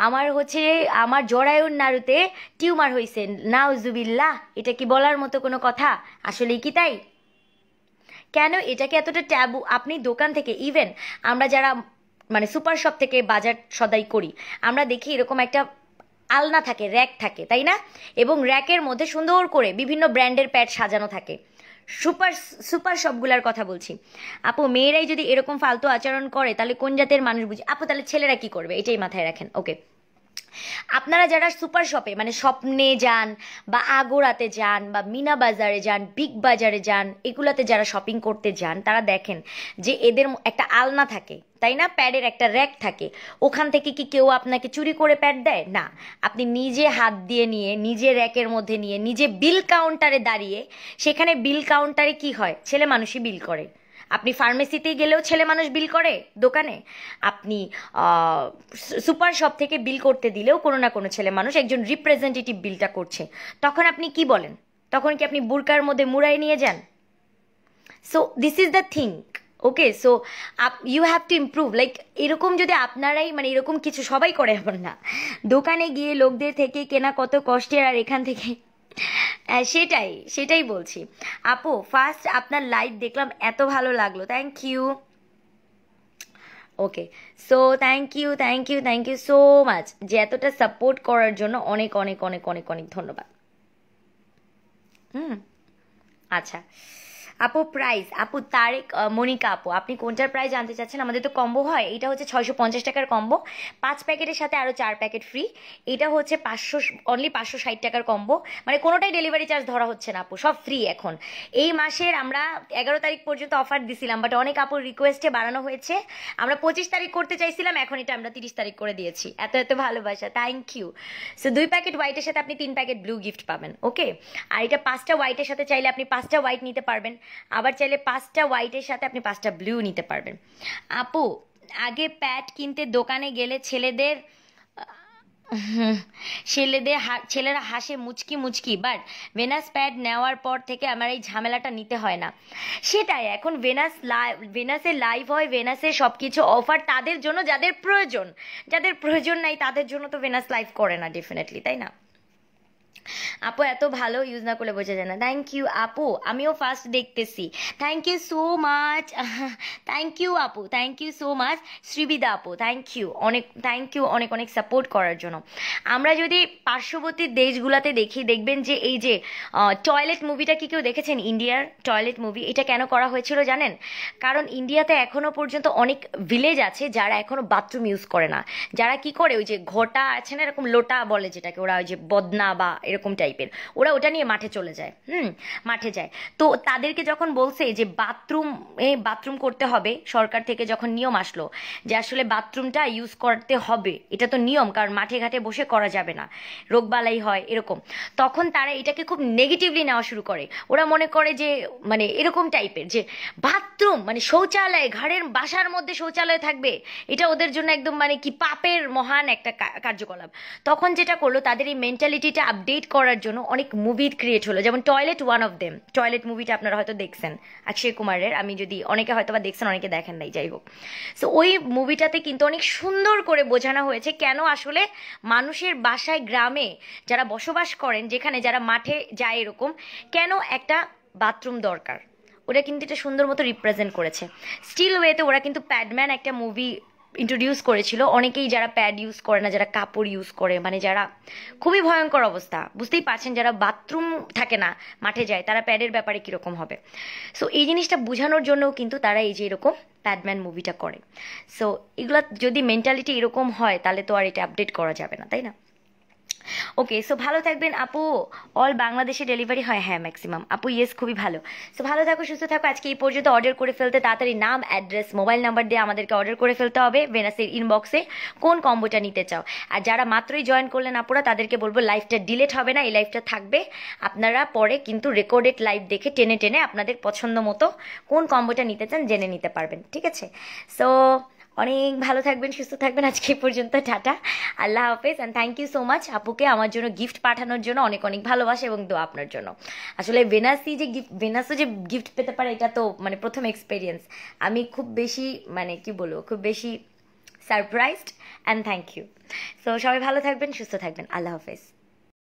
S1: আমার হচ্ছে আমার জরায়ুর নাড়ুতে টিউমার হয়েছে, নাউজুবিল্লাহ? এটা কি বলার মতো কোনো কথা? আসলেই কি তাই? কেন এটাকে এতটা ট্যাবু? আপনি দোকান থেকে, ইভেন আমরা যারা মানে সুপার শপ থেকে বাজার সদাই করি, আমরা দেখি এরকম একটা আলনা থাকে, র্যাক থাকে, তাই না? এবং র্যাকের মধ্যে সুন্দর করে বিভিন্ন ব্র্যান্ডের প্যাড সাজানো থাকে। সুপার সুপার শপগুলার কথা বলছি। আপু, মেয়েরাই যদি এরকম ফালতু আচরণ করে তাহলে কোন জাতের মানুষ বুঝি? আপু, তাহলে ছেলেরা কি করবে? এটাই মাথায় রাখেন। ওকে, আপনারা যারা সুপার শপে মানে স্বপ্নে যান, বা আগোড়াতে যান, বা মিনা বাজারে যান, বিগ বাজারে যান, এগুলাতে যারা শপিং করতে যান, তারা দেখেন যে এদের একটা আলনা থাকে, তাই না? প্যাডের একটা র্যাক থাকে। ওখান থেকে কি কেউ আপনাকে চুরি করে প্যাড দেয়? না। আপনি নিজে হাত দিয়ে নিয়ে, নিজে র্যাকের মধ্যে নিয়ে, নিজে বিল কাউন্টারে দাঁড়িয়ে, সেখানে বিল কাউন্টারে কি হয়? ছেলে মানুষই বিল করে। আপনি ফার্মেসিতে গেলেও ছেলে মানুষ বিল করে দোকানে, আপনি সুপার শপ থেকে বিল করতে দিলেও কোনো না কোনো ছেলে মানুষ, একজন রিপ্রেজেন্টেটিভ বিলটা করছে। তখন আপনি কি বলেন? তখন কি আপনি বুরকার মধ্যে মুড়াই নিয়ে যান? So this is the thing. Okay, so you have to improve. Like এরকম যদি আপনারাই মানে এরকম কিছু সবাই করে, এমন না, দোকানে গিয়ে লোকদের থেকে কেনা কত কষ্টের, আর এখান থেকে সেটাই সেটাই বলছি। আপু, ফার্স্ট আপনার লাইভ দেখলাম, এত ভালো লাগলো, thank you. Okay, so thank you so much, যে এতটা সাপোর্ট করার জন্য অনেক অনেক অনেক অনেক অনেক ধন্যবাদ। হুম, আচ্ছা আপু, প্রাইস, আপু তারেক মনিকা আপু, আপনি কোনটার প্রাইস জানতে চাচ্ছেন? আমাদের তো কম্বো হয়, এটা হচ্ছে 650 টাকার কম্বো, 5 প্যাকেটের সাথে আরও 4 প্যাকেট ফ্রি। এটা হচ্ছে 500, অনলি 560 টাকার কম্বো, মানে কোনোটাই ডেলিভারি চার্জ ধরা হচ্ছে না আপু, সব ফ্রি। এখন এই মাসের আমরা 11 তারিখ পর্যন্ত অফার দিছিলাম, বাট অনেক আপুর রিকোয়েস্টে বাড়ানো হয়েছে। আমরা 25 তারিখ করতে চাইছিলাম, এখন এটা আমরা 30 তারিখ করে দিয়েছি। এত এত ভালোবাসা, থ্যাংক ইউ। সো 2 প্যাকেট হোয়াইটের সাথে আপনি 3 প্যাকেট ব্লু গিফট পাবেন। ওকে, আর এটা 5টা হোয়াইটের সাথে চাইলে আপনি 5টা হোয়াইট নিতে পারবেন, আবার চাইলে 5টা হোয়াইটের সাথে আপনি 5টা ব্লু নিতে পারবেন। আপু, আগে প্যাড কিনতে দোকানে গেলে ছেলেরা হাসে মুচকি মুচকি, বাট ভেনাস প্যাড নেওয়ার পর থেকে আমার এই ঝামেলাটা নিতে হয় না। সেটাই, এখন ভেনাসের লাইভ হয়, ভেনাসের সব কিছু অফার তাদের জন্য যাদের প্রয়োজন, যাদের প্রয়োজন নাই তাদের জন্য তো ভেনাস লাইভ করে না ডেফিনেটলি, তাই না? আপু, এত ভালো, ইউজ না করলে বোঝা যায় না। থ্যাংক ইউ আপু, আমিও ফার্স্ট দেখতেছি, thank you so much. Thank you আপু, thank you so much. Sribida আপু, থ্যাংক ইউ অনেক, থ্যাংক ইউ অনেক অনেক সাপোর্ট করার জন্য। আমরা যদি পার্শ্ববর্তী দেশগুলোতে দেখি, দেখবেন যে এই যে টয়লেট মুভিটা কি কেউ দেখেছেন? ইন্ডিয়ার টয়লেট মুভি, এটা কেন করা হয়েছিল জানেন? কারণ ইন্ডিয়াতে এখনো পর্যন্ত অনেক ভিলেজ আছে যারা এখনো বাথরুম ইউজ করে না, যারা কি করে ওই যে ঘটা আছে না, এরকম লোটা বলে যেটাকে ওরা, ওই যে বদনা বা এরকম টাইপের, ওরা ওটা নিয়ে মাঠে চলে যায়, মাঠে যায়। তো তাদেরকে যখন বলছে যে বাথরুম করতে হবে, সরকার থেকে যখন নিয়ম আসলো যে আসলে বাথরুমটা ইউজ করতে হবে, এটা তো নিয়ম, কারণ মাঠে ঘাটে বসে করা যাবে না, রোগবালাই হয় এরকম, তখন তারা এটাকে খুব নেগেটিভলি নেওয়া শুরু করে। ওরা মনে করে যে মানে এরকম টাইপের যে বাথরুম মানে শৌচালয়, ঘরের বাসার মধ্যে শৌচালয় থাকবে, এটা ওদের জন্য একদম মানে কি পাপের মহান একটা কার্যকলাপ। তখন যেটা করলো, তাদের এই মেন্টালিটিটা আপডেট করার জন্য অনেক মুভি ক্রিয়েট হলো, যেমন toilet one of them. Toilet মুভিটা আপনারা হয়তো দেখছেন, অক্ষয় কুমারের, আমি যদি অনেকে হয়তো বা দেখছেন, অনেকে দেখেন নাই, যাই হোক। সো ওই মুভিটাতে কিন্তু অনেক সুন্দর করে বোঝানো হয়েছে কেন আসলে মানুষের বাসায়, গ্রামে যারা বসবাস করেন, যেখানে যারা মাঠে যায় এরকম, কেন একটা বাথরুম দরকার। ওরা কিন্তু এটা সুন্দর মতো রিপ্রেজেন্ট করেছে। স্টিল ওয়েতে ওরা কিন্তু প্যাডম্যান একটা মুভি ইন্ট্রোডিউস করেছিল। অনেকেই যারা প্যাড ইউজ করে না, যারা কাপড় ইউজ করে, মানে যারা খুবই ভয়ঙ্কর অবস্থা, বুঝতেই পারছেন, যারা বাথরুম থাকে না মাঠে যায়, তারা প্যাডের ব্যাপারে কীরকম হবে। সো এই জিনিসটা বোঝানোর জন্যও কিন্তু তারা এই যে এরকম প্যাডম্যান মুভিটা করে। সো এগুলা যদি মেন্টালিটি এরকম হয়, তাহলে তো আর এটা আপডেট করা যাবে না, তাই না? ওকে, সো ভালো থাকবেন আপু। অল বাংলাদেশে ডেলিভারি হয়? হ্যাঁ, ম্যাক্সিমাম। আপু ইয়েস, খুবই ভালো। সো ভালো থাকো, সুস্থ থাকো। আজকে এই পর্যন্ত। অর্ডার করে ফেলতে তাড়াতাড়ি নাম, অ্যাড্রেস, মোবাইল নাম্বার দিয়ে আমাদেরকে অর্ডার করে ফেলতে হবে ভেনাসের ইনবক্সে কোন কম্বোটা নিতে চাও। আর যারা মাত্রই জয়েন করলেন আপুরা, তাদেরকে বলবো লাইভটা ডিলেট হবে না, এই লাইভটা থাকবে। আপনারা পরে কিন্তু রেকর্ডেড লাইভ দেখে টেনে টেনে আপনাদের পছন্দ মতো কোন কম্বোটা নিতে চান জেনে নিতে পারবেন, ঠিক আছে? সো অনেক ভালো থাকবেন, সুস্থ থাকবেন। আজকে এই পর্যন্ত, টাটা, আল্লাহ হাফেজ। And thank you so much আপুকে আমার জন্য গিফট পাঠানোর জন্য, অনেক অনেক ভালোবাসা এবং দোয়া আপনার জন্য। আসলে ভেনাসও যে গিফট পেতে পারে, এটা তো মানে প্রথম এক্সপিরিয়েন্স। আমি খুব বেশি মানে কি বলবো, খুব বেশি surprised. And thank you. So সবাই ভালো থাকবেন, সুস্থ থাকবেন, আল্লাহ হাফেজ।